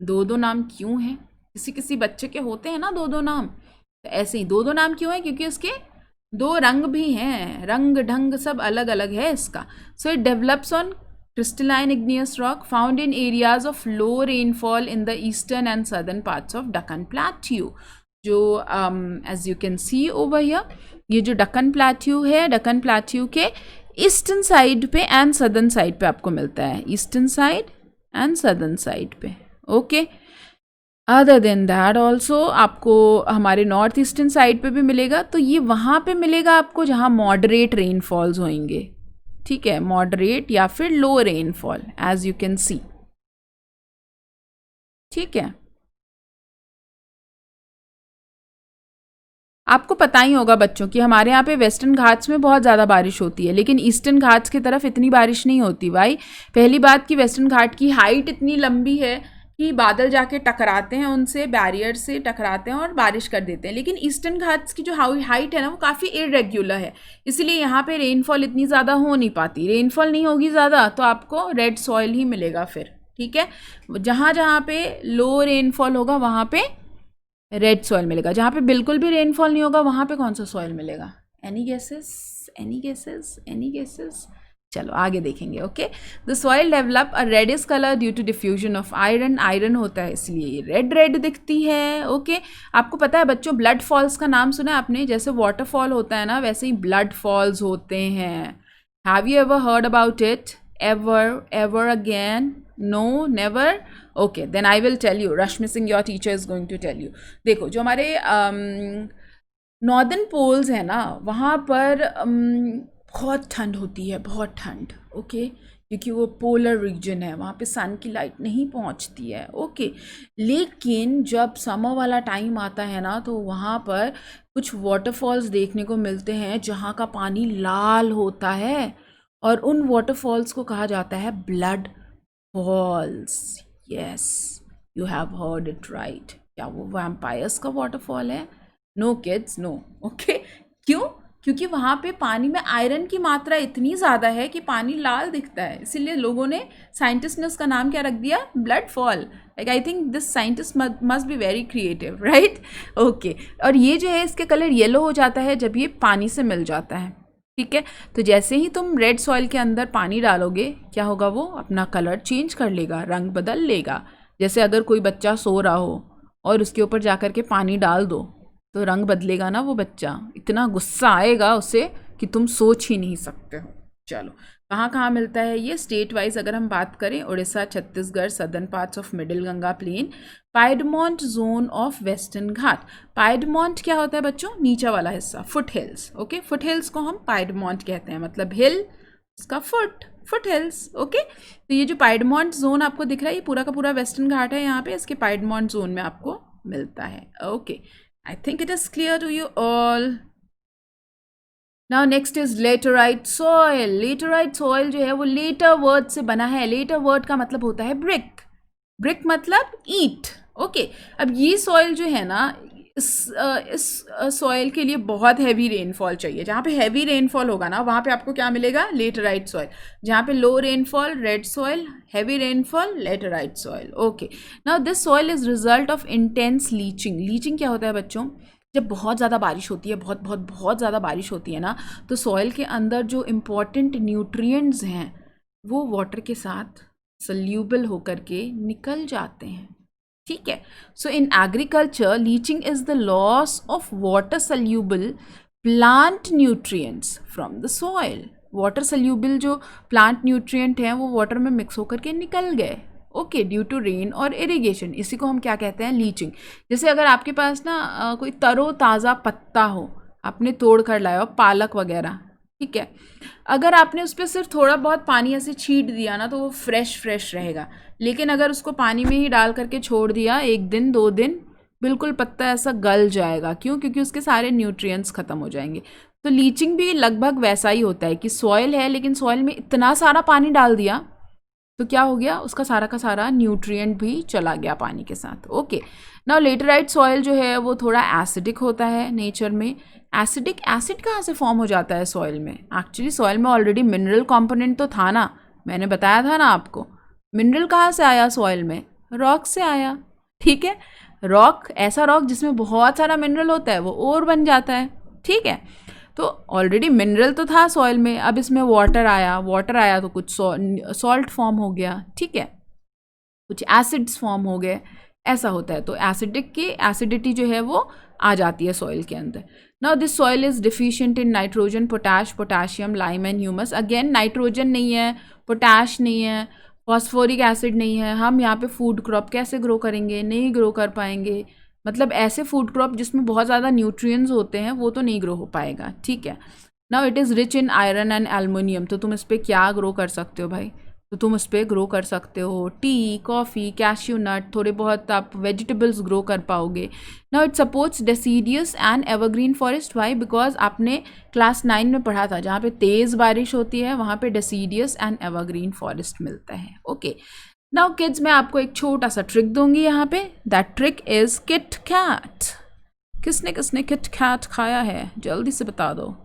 दो दो नाम क्यों हैं? किसी किसी बच्चे के होते हैं ना दो दो नाम, तो ऐसे ही दो दो नाम क्यों है, क्योंकि उसके दो रंग भी हैं, रंग ढंग सब अलग अलग है इसका। So it develops on crystalline igneous rock found in areas of low rainfall in the eastern and southern parts of Deccan Plateau. जो as you can see over here, ये जो डक्कन प्लेट्यू है, डक्कन प्लेट्यू के ईस्टर्न साइड पे and southern side पे आपको मिलता है, eastern side and southern side पे, okay. Other than that also आपको हमारे नॉर्थ ईस्टर्न साइड पे भी मिलेगा। तो ये वहाँ पे मिलेगा आपको जहाँ मॉडरेट रेनफॉल्स होंगे, ठीक है, मॉडरेट या फिर low rainfall as you can see, ठीक है। आपको पता ही होगा बच्चों कि हमारे यहाँ पे वेस्टर्न घाट्स में बहुत ज़्यादा बारिश होती है, लेकिन ईस्टर्न घाट्स की तरफ इतनी बारिश नहीं होती भाई। पहली बात कि वेस्टर्न घाट की हाइट इतनी लंबी है कि बादल जाके टकराते हैं उनसे, बैरियर से टकराते हैं और बारिश कर देते हैं। लेकिन ईस्टर्न घाट्स की जो हाइट है ना वो काफ़ी इरेग्युलर है, इसलिए यहाँ पे रेनफॉल इतनी ज़्यादा हो नहीं पाती। रेनफॉल नहीं होगी ज़्यादा तो आपको रेड सॉइल ही मिलेगा फिर, ठीक है। जहाँ जहाँ पे लो रेनफॉल होगा वहाँ पे रेड सॉइल मिलेगा, जहाँ पे बिल्कुल भी रेनफॉल नहीं होगा वहाँ पे कौन सा सॉइल मिलेगा? Any guesses, any guesses, any guesses? चलो आगे देखेंगे, okay. The soil develop a reddish colour due to diffusion of iron. Iron होता है इसलिए ये रेड रेड दिखती है, ओके। आपको पता है बच्चों ब्लड फॉल्स का नाम सुना है आपने? जैसे वाटरफॉल होता है ना वैसे ही ब्लड फॉल्स होते हैं। Have you ever heard about it? Ever again? No, never? Okay, then I will tell you. Rashmi Singh your teacher is going to tell you. देखो जो हमारे नॉर्दर्न पोल्स है ना वहाँ पर बहुत ठंड होती है, बहुत ठंड, ओके, क्योंकि वो पोलर रीजन है, वहाँ पे सन की लाइट नहीं पहुँचती है, ओके। लेकिन जब समर वाला टाइम आता है ना तो वहाँ पर कुछ वाटरफॉल्स देखने को मिलते हैं जहाँ का पानी लाल होता है, और उन वाटरफॉल्स को कहा जाता है blood falls. Yes, you have heard it right. क्या वो वैम्पायर्स का वाटरफॉल है? No kids, no, okay. क्यों? क्योंकि वहाँ पे पानी में आयरन की मात्रा इतनी ज़्यादा है कि पानी लाल दिखता है, इसीलिए लोगों ने, साइंटिस्ट ने उसका नाम क्या रख दिया? Blood fall. Like I think this scientist must be very creative, right, okay. और ये जो है इसके कलर येलो हो जाता है जब ये पानी से मिल जाता है, ठीक है। तो जैसे ही तुम रेड सॉइल के अंदर पानी डालोगे क्या होगा, वो अपना कलर चेंज कर लेगा, रंग बदल लेगा। जैसे अगर कोई बच्चा सो रहा हो और उसके ऊपर जा कर के पानी डाल दो तो रंग बदलेगा ना वो बच्चा, इतना गुस्सा आएगा उसे कि तुम सोच ही नहीं सकते हो। चलो कहाँ कहाँ मिलता है ये स्टेट वाइज अगर हम बात करें, Orissa, Chhattisgarh, southern parts of middle Ganga plain, piedmont zone of western घाट। पाइडमोंट क्या होता है बच्चों? नीचा वाला हिस्सा, foot hills. Okay, foot hills को हम पाइडमोंट कहते हैं, मतलब हिल उसका फुट हिल्स। ओके, तो ये जो पाइडमोंट जोन आपको दिख रहा है ये पूरा का पूरा वेस्टर्न घाट है, यहाँ पे इसके पाइडमोंट जोन में आपको मिलता है। Okay, I think it is clear to you all. Now next is laterite soil. Laterite soil जो है वो लेटर वर्ड से बना है। लेटर वर्ड का मतलब होता है ब्रिक, ब्रिक मतलब ईंट। ओके, अब ये सॉइल जो है ना, इस सॉइल के लिए बहुत हैवी रेनफॉल चाहिए। जहाँ पे हैवी रेनफॉल होगा ना वहाँ पे आपको क्या मिलेगा? Laterite soil. जहाँ पे लो rainfall red soil, heavy rainfall laterite soil. Okay, now this soil is result of intense leaching. Leaching क्या होता है बच्चों? जब बहुत ज़्यादा बारिश होती है, बहुत ज़्यादा बारिश होती है ना, तो सॉइल के अंदर जो इम्पॉर्टेंट न्यूट्रिएंट्स हैं वो वाटर के साथ सल्यूबल होकर के निकल जाते हैं। ठीक है, so in agriculture leaching is the loss of water soluble plant nutrients from the soil. Water soluble जो प्लांट न्यूट्रिएंट हैं वो वाटर में मिक्स होकर के निकल गए। ओके, ड्यू टू रेन और इरिगेशन। इसी को हम क्या कहते हैं? लीचिंग। जैसे अगर आपके पास ना कोई तरो ताज़ा पत्ता हो, आपने तोड़ कर लाया हो, पालक वगैरह, ठीक है, अगर आपने उस पर सिर्फ थोड़ा बहुत पानी ऐसे छीट दिया ना तो वो फ्रेश रहेगा। लेकिन अगर उसको पानी में ही डाल करके छोड़ दिया 1 दिन 2 दिन, बिल्कुल पत्ता ऐसा गल जाएगा। क्यों? क्योंकि उसके सारे न्यूट्रिएंट्स ख़त्म हो जाएंगे। तो लीचिंग भी लगभग वैसा ही होता है कि सॉइल है लेकिन सॉइल में इतना सारा पानी डाल दिया तो क्या हो गया? उसका सारा का सारा न्यूट्रिएंट भी चला गया पानी के साथ। ओके, नाउ लेटराइट सॉइल जो है वो थोड़ा एसिडिक होता है नेचर में। एसिड कहाँ से फॉर्म हो जाता है सॉइल में? एक्चुअली सॉइल में ऑलरेडी मिनरल कंपोनेंट तो था ना, मैंने बताया था ना आपको। मिनरल कहाँ से आया सॉइल में? रॉक से आया। ठीक है, रॉक, ऐसा रॉक जिसमें बहुत सारा मिनरल होता है वो ओर बन जाता है। ठीक है, तो ऑलरेडी मिनरल तो था सॉइल में, अब इसमें वाटर आया तो कुछ सॉल्ट फॉर्म हो गया। ठीक है, कुछ एसिड्स फॉर्म हो गए, ऐसा होता है। तो एसिडिटी जो है वो आ जाती है सॉइल के अंदर। Now this soil is deficient in nitrogen, potassium, lime and humus. Again nitrogen नहीं है, पोटैश नहीं है, फॉस्फोरिक एसिड नहीं है। हम यहाँ पे फूड क्रॉप कैसे ग्रो करेंगे? नहीं ग्रो कर पाएंगे। मतलब ऐसे फूड क्रॉप जिसमें बहुत ज़्यादा न्यूट्रिएंट्स होते हैं वो तो नहीं ग्रो हो पाएगा। ठीक है, now it is rich in iron and aluminium. तो तुम इस पर क्या ग्रो कर सकते हो भाई? तो तुम इस पर ग्रो कर सकते हो टी, कॉफ़ी, कैश्यू नट, थोड़े बहुत आप वेजिटेबल्स ग्रो कर पाओगे। Now it supports deciduous and evergreen forest. Why? Because आपने क्लास 9 में पढ़ा था जहाँ पे तेज़ बारिश होती है वहाँ पे डेसीडियस एंड एवरग्रीन फॉरेस्ट मिलता है। ओके, नाउ किड्स मैं आपको एक छोटा सा ट्रिक दूंगी यहाँ पे। That trick is KitKat. किसने किसने किट कैट खाया है? जल्दी से बता दो।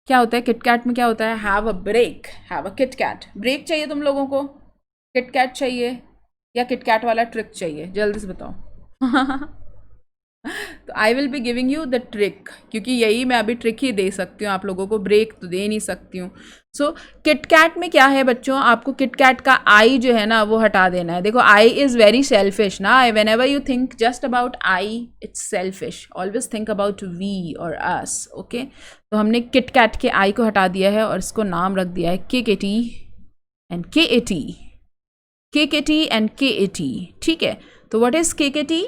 क्या होता है किट कैट में? क्या होता है? Have a break, have a KitKat. Break चाहिए तुम लोगों को? किट कैट चाहिए या किट कैट वाला ट्रिक चाहिए? जल्दी से बताओ। तो I will be giving you the trick, क्योंकि यही मैं अभी ट्रिक ही दे सकती हूँ आप लोगों को, ब्रेक तो दे नहीं सकती हूँ। सो किटकैट में क्या है बच्चों? आपको किटकैट का आई जो है ना वो हटा देना है। देखो आई इज़ वेरी सेल्फिश ना, whenever you think just about I it's selfish, always think about we और अस। ओके, तो हमने किटकैट के आई को हटा दिया है और इसको नाम रख दिया है KKT and KAT, KKT and KAT। ठीक है, तो what is KKT?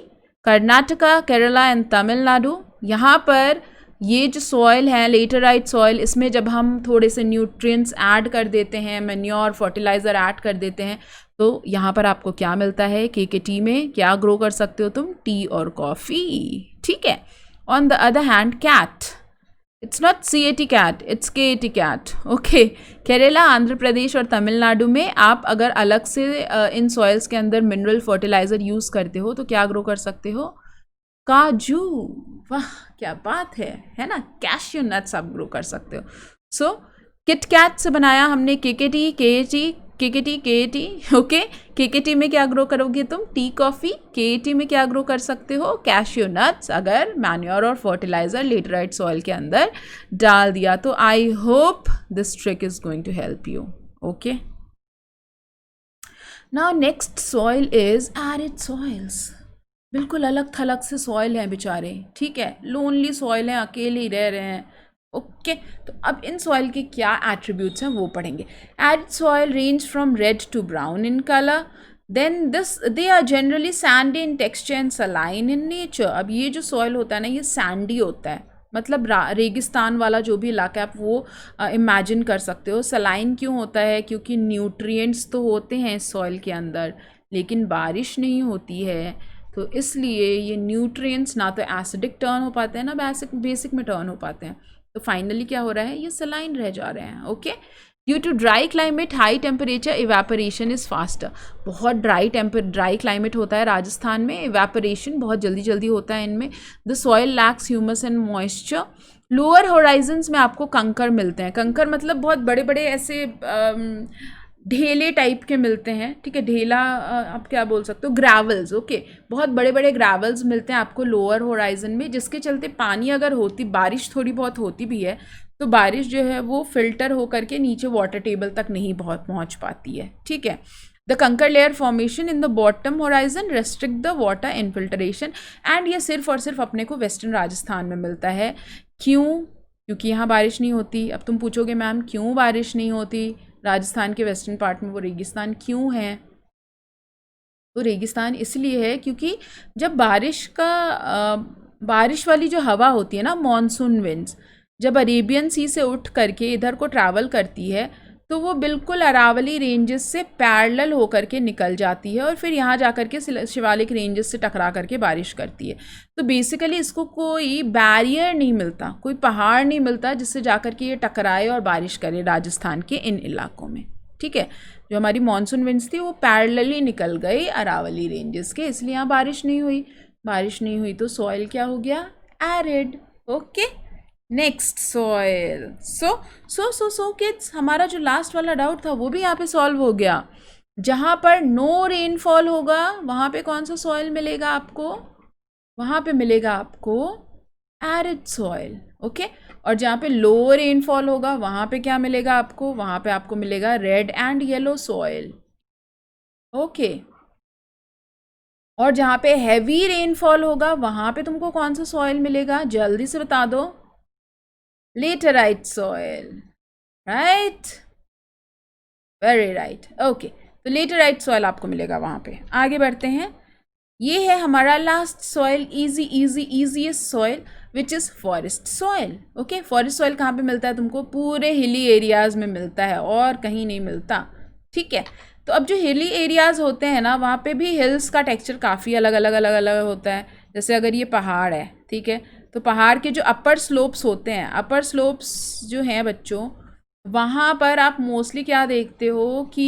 Karnataka, Kerala and Tamil Nadu. यहाँ पर ये जो सॉइल है लेटराइट सॉइल, इसमें जब हम थोड़े से न्यूट्रिएंट्स ऐड कर देते हैं, मैन्योर, फर्टिलाइज़र ऐड कर देते हैं, तो यहाँ पर आपको क्या मिलता है? KKT में क्या ग्रो कर सकते हो तुम? टी और कॉफ़ी। ठीक है, on the other hand cat, it's not CAT cat, it's KAT cat. Okay, Kerala, Andhra Pradesh और तमिलनाडु में आप अगर अलग से इन सॉइल्स के अंदर मिनरल फर्टिलाइज़र यूज़ करते हो तो क्या ग्रो कर सकते हो? काजू। वाह क्या बात है ना? कैश्यू नट्स आप ग्रो कर सकते हो। सो किटकैट से बनाया हमने KKT, KAT। ओके, KKT में क्या ग्रो करोगे तुम? T, coffee. KAT में क्या ग्रो कर सकते हो? कैश्यू नट्स, अगर मैन्योर और फर्टिलाइज़र लेटराइट सॉइल के अंदर डाल दिया तो। I hope this trick is going to help you. Okay, now next soil is arid soils. बिल्कुल अलग थलग से सॉइल हैं बेचारे, ठीक है, लोनली सॉइल हैं, अकेले ही रह रहे हैं। ओके, तो अब इन सॉइल के क्या एट्रीब्यूट्स हैं वो पढ़ेंगे। Arid soil range from red to brown in colour, then this they are generally sandy in texture and saline in nature. अब ये जो सॉइल होता है ना, ये सैंडी होता है, मतलब रेगिस्तान वाला जो भी इलाका है आप वो इमेजिन कर सकते हो। सलाइन क्यों होता है? क्योंकि न्यूट्रिएंट्स तो होते हैं इस सॉइल के अंदर, लेकिन बारिश नहीं होती है, तो इसलिए ये न्यूट्रिएंट्स ना तो एसिडिक टर्न हो पाते हैं, ना बेसिक में टर्न हो पाते हैं, तो फाइनली क्या हो रहा है, ये सलाइन रह जा रहे हैं। Okay, due to dry climate high temperature evaporation is faster. बहुत ड्राई क्लाइमेट होता है राजस्थान में, इवेपोरेशन बहुत जल्दी जल्दी होता है इनमें। The soil lakhs humus and moisture. Lower Horizons में आपको कंकर मिलते हैं, कंकर मतलब बहुत बड़े बड़े ऐसे ढेले टाइप के मिलते हैं, ठीक है, ढेला आप क्या बोल सकते हो, ग्रैवल्स। ओके, बहुत बड़े बड़े ग्रैवल्स मिलते हैं आपको लोअर होराइजन में, जिसके चलते पानी अगर होती, बारिश थोड़ी बहुत होती भी है, तो बारिश जो है वो फिल्टर हो करके नीचे वाटर टेबल तक नहीं बहुत पहुंच पाती है, ठीक है। द कंकर layer formation in the bottom horizon restrict the water infiltration, and ये सिर्फ और सिर्फ अपने को वेस्टर्न राजस्थान में मिलता है। क्यों? क्योंकि यहाँ बारिश नहीं होती। अब तुम पूछोगे मैम क्यों बारिश नहीं होती राजस्थान के वेस्टर्न पार्ट में, वो रेगिस्तान क्यों है? तो रेगिस्तान इसलिए है क्योंकि जब बारिश वाली जो हवा होती है ना, मॉनसून विंड्स, जब अरेबियन सी से उठ करके इधर को ट्रैवल करती है, तो वो बिल्कुल अरावली रेंजेस से पैरेलल होकर के निकल जाती है और फिर यहाँ जा कर के शिवालिक रेंजेस से टकरा करके बारिश करती है। तो बेसिकली इसको कोई बैरियर नहीं मिलता, कोई पहाड़ नहीं मिलता जिससे जा कर के ये टकराए और बारिश करे राजस्थान के इन इलाकों में, ठीक है। जो हमारी मानसून विंड्स थी वो पैरेलली निकल गई अरावली रेंजेस के, इसलिए यहाँ बारिश नहीं हुई। बारिश नहीं हुई तो सॉइल क्या हो गया, arid. Okay, next soil. So kids, हमारा जो लास्ट वाला डाउट था वो भी यहाँ पे सॉल्व हो गया। जहाँ पर नो रेनफॉल होगा वहाँ पे कौन सा सॉइल मिलेगा आपको? वहाँ पे मिलेगा आपको एरिड सॉइल। ओके, और जहाँ पे लो रेनफॉल होगा वहाँ पे क्या मिलेगा आपको? वहाँ पे आपको मिलेगा red and yellow soil. Okay, और जहाँ पे हैवी रेनफॉल होगा वहाँ पे तुमको कौन सा सॉइल मिलेगा? जल्दी से बता दो। Laterite soil, right, very right. Okay, तो लेटराइट सॉइल आपको मिलेगा वहाँ पे। आगे बढ़ते हैं, ये है हमारा last soil, easiest soil, which is forest soil. Okay, forest soil कहाँ पे मिलता है तुमको? पूरे हिली एरियाज़ में मिलता है और कहीं नहीं मिलता, ठीक है। तो अब जो हिली एरियाज़ होते हैं ना, वहाँ पे भी हिल्स का टेक्सचर काफ़ी अलग अलग होता है। जैसे अगर ये पहाड़ है, ठीक है, तो पहाड़ के जो अपर स्लोप्स होते हैं, अपर स्लोप्स जो हैं बच्चों, वहाँ पर आप मोस्टली क्या देखते हो कि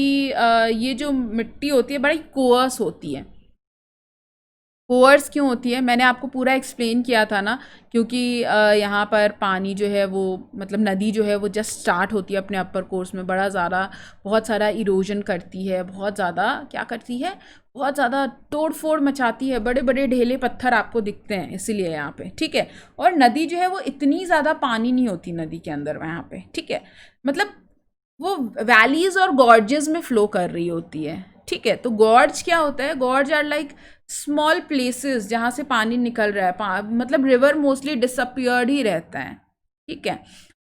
ये जो मिट्टी होती है बड़ी कोअस होती है। कोअर्स क्यों होती है? मैंने आपको पूरा एक्सप्लेन किया था ना, क्योंकि यहाँ पर पानी जो है वो, मतलब नदी जो है वो जस्ट स्टार्ट होती है अपने अपर कोर्स में, बहुत सारा इरोजन करती है, बहुत ज़्यादा क्या करती है, बहुत ज़्यादा तोड़ फोड़ मचाती है, बड़े बड़े ढेले पत्थर आपको दिखते हैं इसीलिए यहाँ पे, ठीक है। और नदी जो है वो इतनी ज़्यादा पानी नहीं होती नदी के अंदर वहाँ पे, ठीक है, मतलब वो वैलीज और गॉर्जेस में फ्लो कर रही होती है, ठीक है। तो गॉर्ज क्या होता है? Gorge are like small places जहाँ से पानी निकल रहा है, मतलब रिवर मोस्टली डिसअपियर्ड ही रहता है, ठीक है।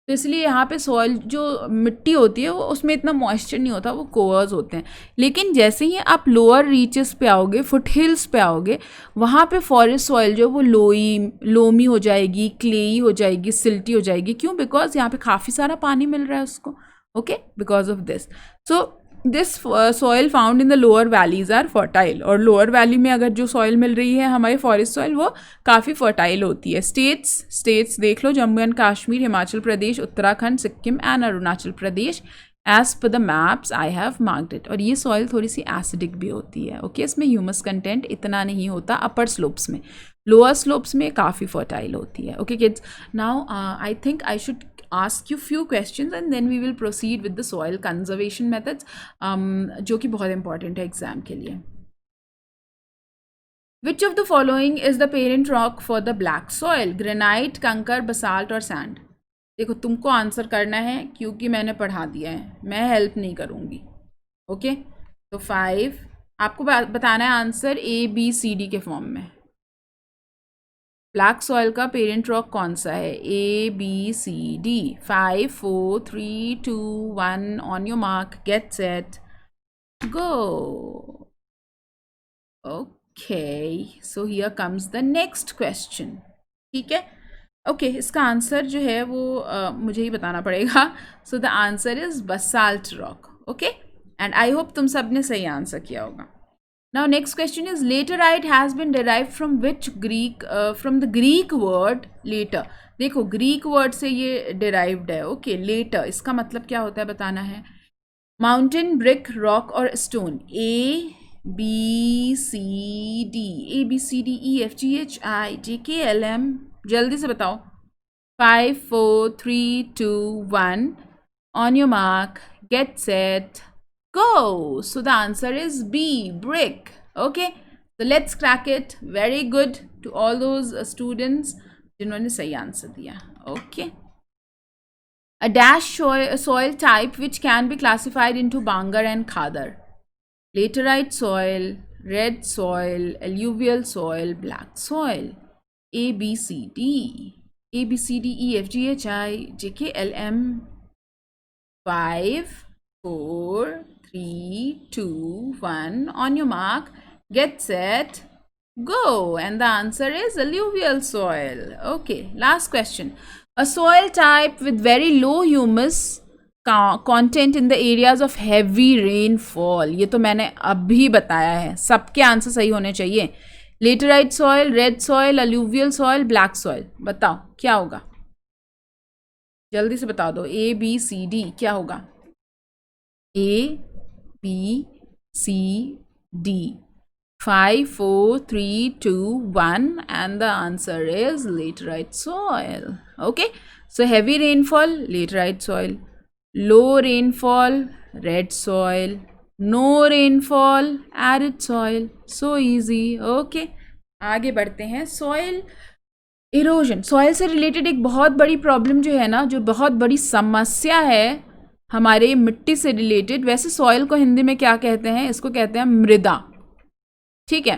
तो इसलिए यहाँ पे सॉइल जो मिट्टी होती है वो, उसमें इतना मॉइस्चर नहीं होता, वो कोअर्स होते हैं। लेकिन जैसे ही आप लोअर रीचेस पे आओगे, फुट हिल्स पे आओगे, वहाँ पे फॉरेस्ट सॉइल जो वो लोमी हो जाएगी, क्लेई हो जाएगी, सिल्टी हो जाएगी। क्यों? बिकॉज यहाँ पे काफ़ी सारा पानी मिल रहा है उसको। Okay, because of this, so this soil found in the lower valleys are fertile. और लोअर वैली में अगर जो सॉइल मिल रही है हमारी फॉरेस्ट सॉइल, वो काफ़ी फर्टाइल होती है। स्टेट्स देख लो, Jammu and Kashmir, Himachal Pradesh, Uttarakhand, Sikkim and Arunachal Pradesh, as per the maps I have marked it. और ये सॉइल थोड़ी सी एसिडिक भी होती है। ओके, इसमें ह्यूमस कंटेंट इतना नहीं होता अपर स्लोप्स में, लोअर स्लोप्स में काफ़ी फर्टाइल होती है। Okay kids, now I think I should ask you few questions and then we will proceed with the soil conservation methods, जो कि बहुत important है एग्जाम के लिए। Which of the following is the parent rock for the black soil? Granite, कंकर, basalt और sand? देखो तुमको आंसर करना है क्योंकि मैंने पढ़ा दिया है, मैं हेल्प नहीं करूँगी। ओके, तो 5 आपको बताना है आंसर ABCD के फॉर्म में। ब्लैक सॉइल का पेरेंट रॉक कौन सा है? ABCD. 5 4 3 2 1 on your mark, get set, go. Okay, so here comes the next question. ठीक है, ओके, इसका आंसर जो है वो मुझे ही बताना पड़ेगा. So the answer is basalt rock. Okay, and I hope तुम सब ने सही आंसर किया होगा. Now next question is laterite has been derived from which Greek from the Greek word later. देखो ग्रीक वर्ड से ये derived है. ओके, later इसका मतलब क्या होता है बताना है. माउंटेन, ब्रिक, रॉक और स्टोन. ABCD, जल्दी से बताओ. 5 4 3 2 1 on your mark, get set, go. So the answer is B, brick. Okay, so let's crack it. Very good to all those students जिन्होंने सही आंसर दिया. Okay, a dash soil type which can be classified into Bangar and Khadar. Laterite soil, red soil, alluvial soil, black soil. ABCDEFGHIJKLM. 5 4 3 2 1 on your mark, get set, go. And the answer is alluvial soil. Okay, last question. A soil type with very low humus content in the areas of heavy rainfall. ये तो मैंने अभी बताया है. सबके answer सही होने चाहिए. Laterite soil, red soil, alluvial soil, black soil. बताओ क्या होगा, जल्दी से बता दो. ABCD क्या होगा? ABCD. 5 4 3 2 1 and the answer is laterite soil. Okay, so heavy rainfall, laterite soil. Low rainfall, red soil. No rainfall, arid soil. So easy. Okay, आगे बढ़ते हैं. सॉइल इरोजन, सॉइल से रिलेटेड एक बहुत बड़ी प्रॉब्लम जो है ना, जो बहुत बड़ी समस्या है हमारे मिट्टी से रिलेटेड. वैसे सॉइल को हिंदी में क्या कहते हैं? इसको कहते हैं मृदा. ठीक है,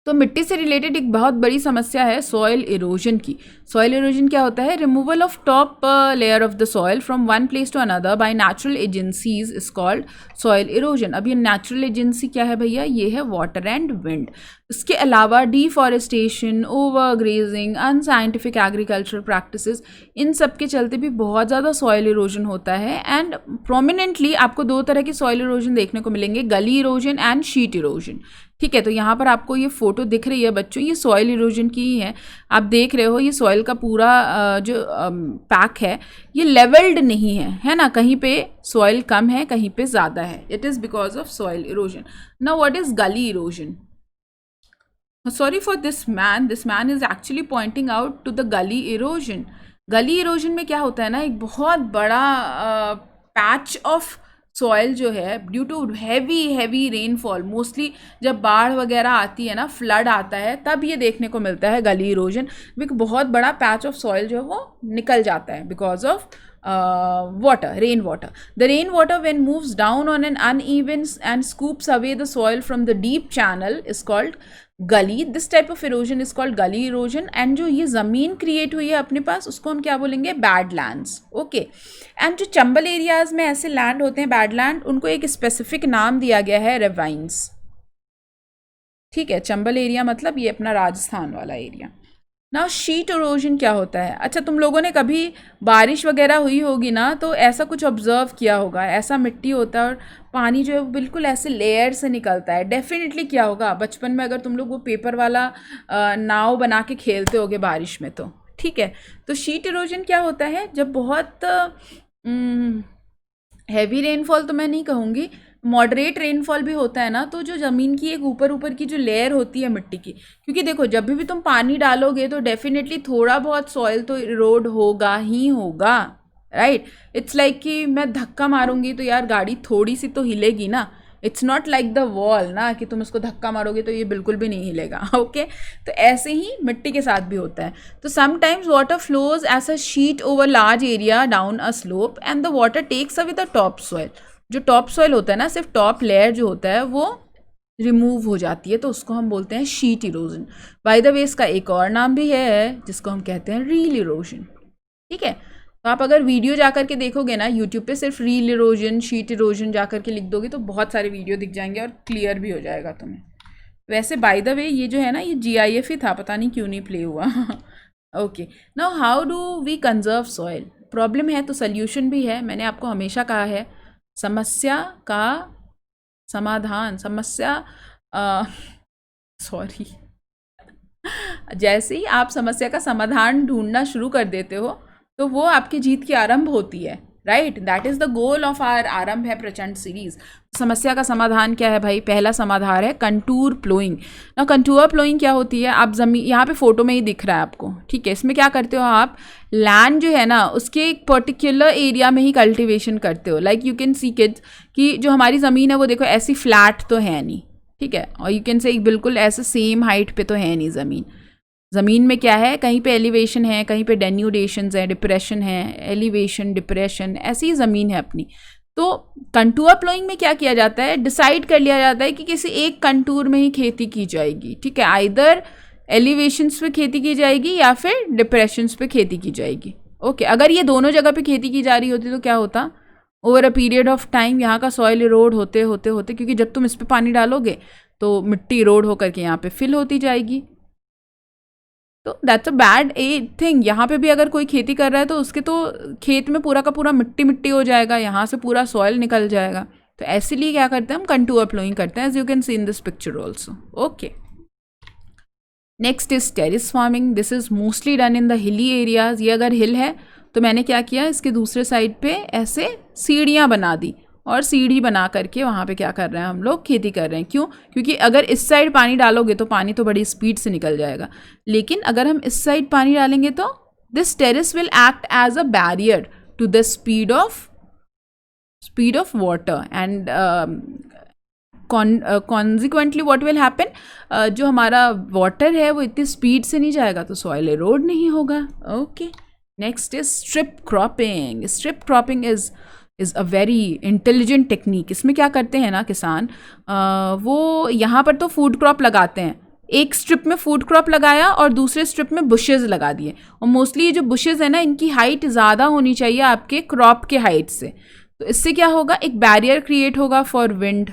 तो मिट्टी से रिलेटेड एक बहुत बड़ी समस्या है सॉइल इरोजन की. सॉइल इरोजन क्या होता है? Removal of top layer of the soil from one place to another by natural agencies is called soil erosion. अब ये नेचुरल एजेंसी क्या है भैया? ये है वाटर एंड विंड. इसके अलावा deforestation, over grazing, unscientific agricultural practices, इन सब के चलते भी बहुत ज़्यादा सॉइल इरोजन होता है. एंड प्रोमिनेंटली आपको दो तरह की सॉइल इरोजन देखने को मिलेंगे, गली इरोजन एंड शीट इरोजन. ठीक है, तो यहाँ पर आपको ये फोटो दिख रही है बच्चों, ये सॉइल इरोजन की ही है. आप देख रहे हो ये सॉइल का पूरा जो पैक है ये लेवल्ड नहीं है ना. कहीं पे सॉइल कम है, कहीं पे ज़्यादा है. It is because of soil erosion. Now what is गली erosion? Sorry for this man is actually pointing out to the gully erosion. गली इरोजन में क्या होता है ना, एक बहुत बड़ा पैच ऑफ सॉइल जो है due to heavy rainfall, mostly जब बाढ़ वगैरह आती है ना, फ्लड आता है, तब ये देखने को मिलता है गली इरोजन. एक बहुत बड़ा पैच ऑफ सॉइल जो है वो निकल जाता है because of rain water. The rain water when moves down on an uneven and scoops away the soil from the deep channel is called गली. This type of erosion is called गली erosion. And जो ये ज़मीन create हुई है अपने पास, उसको हम क्या बोलेंगे? Bad lands. ओके, एंड जो चंबल एरियाज में ऐसे लैंड होते हैं बैड लैंड, उनको एक स्पेसिफिक नाम दिया गया है, रेवाइंस. ठीक है, चंबल एरिया मतलब ये अपना राजस्थान वाला एरिया. ना शीट इरोजन क्या होता है? अच्छा, तुम लोगों ने कभी बारिश वगैरह हुई होगी ना, तो ऐसा कुछ ऑब्जर्व किया होगा, ऐसा मिट्टी होता है और पानी जो है वो बिल्कुल ऐसे लेयर से निकलता है. डेफिनेटली क्या होगा, बचपन में अगर तुम लोग वो पेपर वाला नाव बना के खेलते होगे बारिश में तो. ठीक है, तो शीट इरोजन क्या होता है? जब बहुत हैवी रेनफॉल तो मैं नहीं कहूँगी, मॉडरेट रेनफॉल भी होता है ना, तो जो ज़मीन की एक ऊपर की जो लेयर होती है मिट्टी की, क्योंकि देखो जब भी तुम पानी डालोगे तो डेफिनेटली थोड़ा बहुत सॉइल तो इरोड होगा ही होगा, राइट. इट्स लाइक कि मैं धक्का मारूंगी तो यार गाड़ी थोड़ी सी तो हिलेगी ना. It's not like the wall ना कि तुम उसको धक्का मारोगे तो ये बिल्कुल भी नहीं हिलेगा. ओके, तो ऐसे ही मिट्टी के साथ भी होता है. तो sometimes water flows as a sheet over large area down a slope and the water takes away the top soil. जो टॉप सॉइल होता है ना, सिर्फ टॉप लेयर जो होता है वो रिमूव हो जाती है, तो उसको हम बोलते हैं sheet erosion. By the way इसका एक और नाम भी है जिसको हम कहते हैं रील इरोजन। ठीक है, तो आप अगर वीडियो जा कर के देखोगे ना यूट्यूब पे, सिर्फ रील इरोजन शीट इरोजन जा कर के लिख दोगे तो बहुत सारे वीडियो दिख जाएंगे और क्लियर भी हो जाएगा तुम्हें। वैसे बाय द वे ये जो है ना, ये GIF ही था, पता नहीं क्यों नहीं प्ले हुआ। Okay, now how do we conserve soil. Problem है तो सल्यूशन भी है। मैंने आपको हमेशा कहा है समस्या का समाधान, समस्या सॉरी जैसे ही आप समस्या का समाधान ढूंढना शुरू कर देते हो तो वो आपकी जीत की आरंभ होती है, right. That is the goal of our आरंभ है प्रचंड सीरीज। समस्या का समाधान क्या है भाई? पहला समाधान है कंटूर प्लोइंग। ना कंटूर प्लोइंग क्या होती है? आप जमीन, यहाँ पे फोटो में ही दिख रहा है आपको, ठीक है। इसमें क्या करते हो आप, लैंड जो है ना उसके एक पर्टिकुलर एरिया में ही कल्टिवेशन करते हो। Like you can C kids कि जो हमारी ज़मीन है वो देखो ऐसी फ्लैट तो है नहीं, ठीक है, और यू कैन से बिल्कुल ऐसे सेम हाइट पे तो है नहीं ज़मीन। ज़मीन में क्या है, कहीं पे एलिवेशन है, कहीं पे डेन्यूडेशंस है, डिप्रेशन है, एलिवेशन डिप्रेशन, ऐसी ज़मीन है अपनी। तो कंटूर प्लोइंग में क्या किया जाता है, डिसाइड कर लिया जाता है कि किसी एक कंटूर में ही खेती की जाएगी, ठीक है। आइदर एलिवेशंस पे खेती की जाएगी या फिर डिप्रेशंस पे खेती की जाएगी। ओके, अगर ये दोनों जगह पे खेती की जा रही होती तो क्या होता, over a period of time यहाँ का सॉइल इरोड होते होते होते, क्योंकि जब तुम इस पर पानी डालोगे तो मिट्टी इरोड होकर के यहाँ पे फिल होती जाएगी। तो that's a bad a thing. यहाँ पे भी अगर कोई खेती कर रहा है तो उसके तो खेत में पूरा का पूरा मिट्टी मिट्टी हो जाएगा, यहाँ से पूरा सॉइल निकल जाएगा। तो ऐसे लिए क्या करते हैं हम, कंटूर प्लोइंग करते हैं, as you can see in this picture also. Okay, next is terrace farming. This is mostly done in the hilly areas. ये अगर हिल है तो मैंने क्या किया, इसके दूसरे साइड पे ऐसे सीढ़ियाँ बना दी और सीढ़ी बना करके वहाँ पे क्या कर रहे हैं हम लोग, खेती कर रहे हैं। क्यों? क्योंकि अगर इस साइड पानी डालोगे तो पानी तो बड़ी स्पीड से निकल जाएगा, लेकिन अगर हम इस साइड पानी डालेंगे तो this terrace will act as a barrier to the speed of water and consequently what will happen, जो हमारा वाटर है वो इतनी स्पीड से नहीं जाएगा तो सॉइल एरोड नहीं होगा। Okay, next is strip cropping. Strip cropping is a very intelligent technique. इसमें क्या करते हैं ना किसान, वो यहाँ पर तो फूड क्रॉप लगाते हैं, एक स्ट्रिप में फूड क्रॉप लगाया और दूसरे स्ट्रिप में बुशेज़ लगा दिए। और मोस्टली ये जो बुशेज़ है ना, इनकी हाइट ज़्यादा होनी चाहिए आपके क्रॉप के हाइट से। तो इससे क्या होगा, एक बैरियर क्रिएट होगा for wind,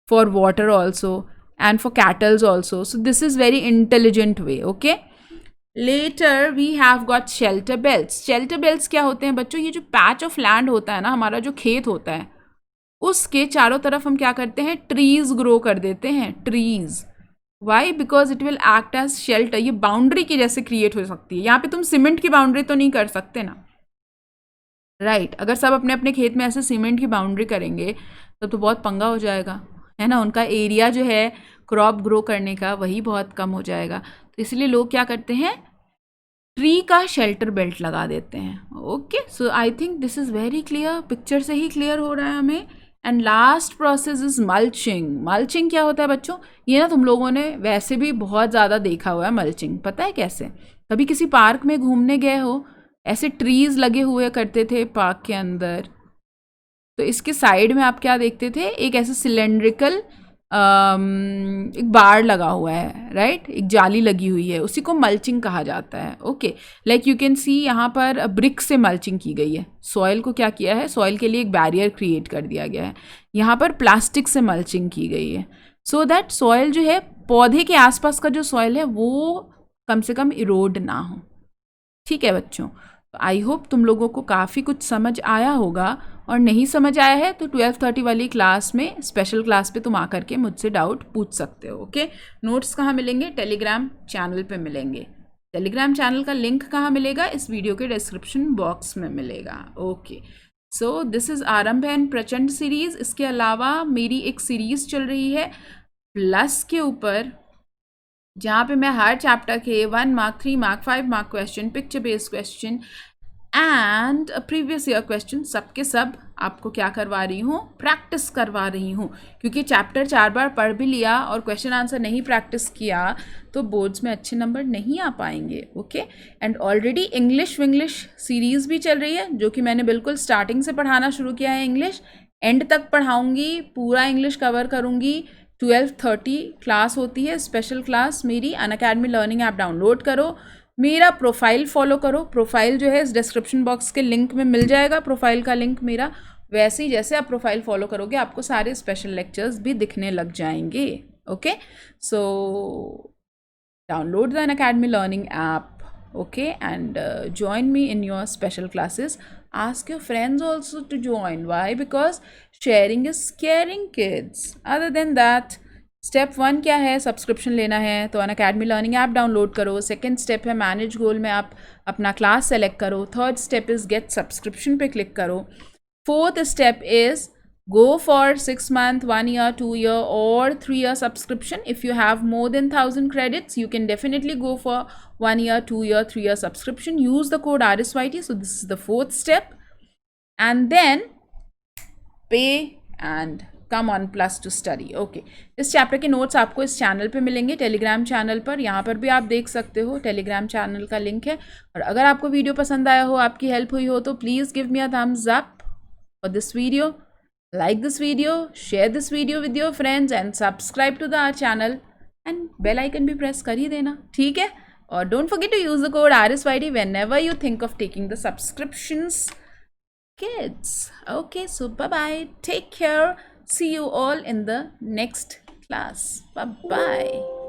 for water also and for cattles also. So this is very intelligent way. Okay, later we have got shelter belts. Shelter belts क्या होते हैं बच्चों, ये जो पैच ऑफ लैंड होता है ना, हमारा जो खेत होता है, उसके चारों तरफ हम क्या करते हैं, ट्रीज ग्रो कर देते हैं। Trees, why? Because it will act as shelter. ये बाउंड्री की जैसे क्रिएट हो सकती है। यहाँ पे तुम सीमेंट की बाउंड्री तो नहीं कर सकते ना, राइट। अगर सब अपने अपने खेत में ऐसे सीमेंट की बाउंड्री करेंगे तो बहुत पंगा हो जाएगा, है ना। उनका एरिया जो है क्रॉप ग्रो करने का वही बहुत कम हो जाएगा। तो इसलिए लोग क्या करते हैं, ट्री का शेल्टर बेल्ट लगा देते हैं। Okay, so I think this is very clear, picture से ही क्लियर हो रहा है हमें। And last process is mulching. Mulching क्या होता है बच्चों, ये ना तुम लोगों ने वैसे भी बहुत ज़्यादा देखा हुआ है मल्चिंग। पता है कैसे? कभी किसी पार्क में घूमने गए हो, ऐसे ट्रीज लगे हुए करते थे पार्क के अंदर, तो इसके साइड में आप क्या देखते थे, एक ऐसे सिलेंड्रिकल एक बार लगा हुआ है, राइट, एक जाली लगी हुई है, उसी को मल्चिंग कहा जाता है। ओके, लाइक यू कैन सी यहाँ पर ब्रिक से मल्चिंग की गई है। सॉइल को क्या किया है, सॉइल के लिए एक बैरियर क्रिएट कर दिया गया है। यहाँ पर प्लास्टिक से मल्चिंग की गई है, सो दैट सॉइल जो है, पौधे के आसपास का जो सॉइल है वो कम से कम इरोड ना हो। ठीक है बच्चों, तो आई होप तुम लोगों को काफ़ी कुछ समझ आया होगा, और नहीं समझ आया है तो 12:30 वाली क्लास में, स्पेशल क्लास पे तुम आकर के मुझसे डाउट पूछ सकते हो। ओके, नोट्स कहाँ मिलेंगे, टेलीग्राम चैनल पे मिलेंगे। टेलीग्राम चैनल का लिंक कहाँ मिलेगा, इस वीडियो के डिस्क्रिप्शन बॉक्स में मिलेगा। ओके, सो दिस इज़ आरंभ एंड प्रचंड सीरीज़। इसके अलावा मेरी एक सीरीज़ चल रही है प्लस के ऊपर, जहाँ पे मैं हर चैप्टर के 1 mark, 3 mark, 5 mark question, picture based question and previous year question, सबके सब आपको क्या करवा रही हूँ, प्रैक्टिस करवा रही हूँ। क्योंकि चैप्टर 4 बार पढ़ भी लिया और क्वेश्चन आंसर नहीं प्रैक्टिस किया तो बोर्ड्स में अच्छे नंबर नहीं आ पाएंगे। Okay, and already English Vinglish series भी चल रही है, जो कि मैंने बिल्कुल स्टार्टिंग से पढ़ाना शुरू किया है। इंग्लिश एंड तक पढ़ाऊँगी, पूरा इंग्लिश कवर करूँगी, 12:30 क्लास होती है, स्पेशल क्लास मेरी। अनअकैडमी लर्निंग ऐप डाउनलोड करो, मेरा प्रोफाइल फॉलो करो। प्रोफाइल जो है इस डिस्क्रिप्शन बॉक्स के लिंक में मिल जाएगा, प्रोफाइल का लिंक मेरा। वैसे ही जैसे आप प्रोफाइल फॉलो करोगे आपको सारे स्पेशल लेक्चर्स भी दिखने लग जाएंगे। Okay, so download the Unacademy Learning app, okay, and join me in your special classes. Ask your friends also to join. Why? Because sharing is caring, kids. Other than that, step 1 क्या है? Subscription लेना है तो Unacademy learning app download करो। Second step है manage गोल में आप अपना क्लास सेलेक्ट करो। Third step is get subscription पे क्लिक करो। Fourth step is go for 6 month, 1 year, 2 year or 3 year subscription. If you have more than 1000 credits, you can definitely go for 1 year, 2 year, 3 year subscription. Use the code RSYT. So this is the fourth step. And then pay and come on plus to study. Okay, इस chapter के notes आपको इस channel पे मिलेंगे, Telegram channel पर। यहाँ पर भी आप देख सकते हो, टेलीग्राम चैनल का लिंक है। और अगर आपको वीडियो पसंद आया हो, आपकी हेल्प हुई हो, तो please give me a thumbs up for this video. Like this video, share this video with your friends and subscribe to our channel and bell icon भी press कर ही देना, ठीक है? और don't forget to use the code RSYT whenever you think of taking the subscriptions, kids. Okay, so bye bye, take care, see you all in the next class. Bye bye.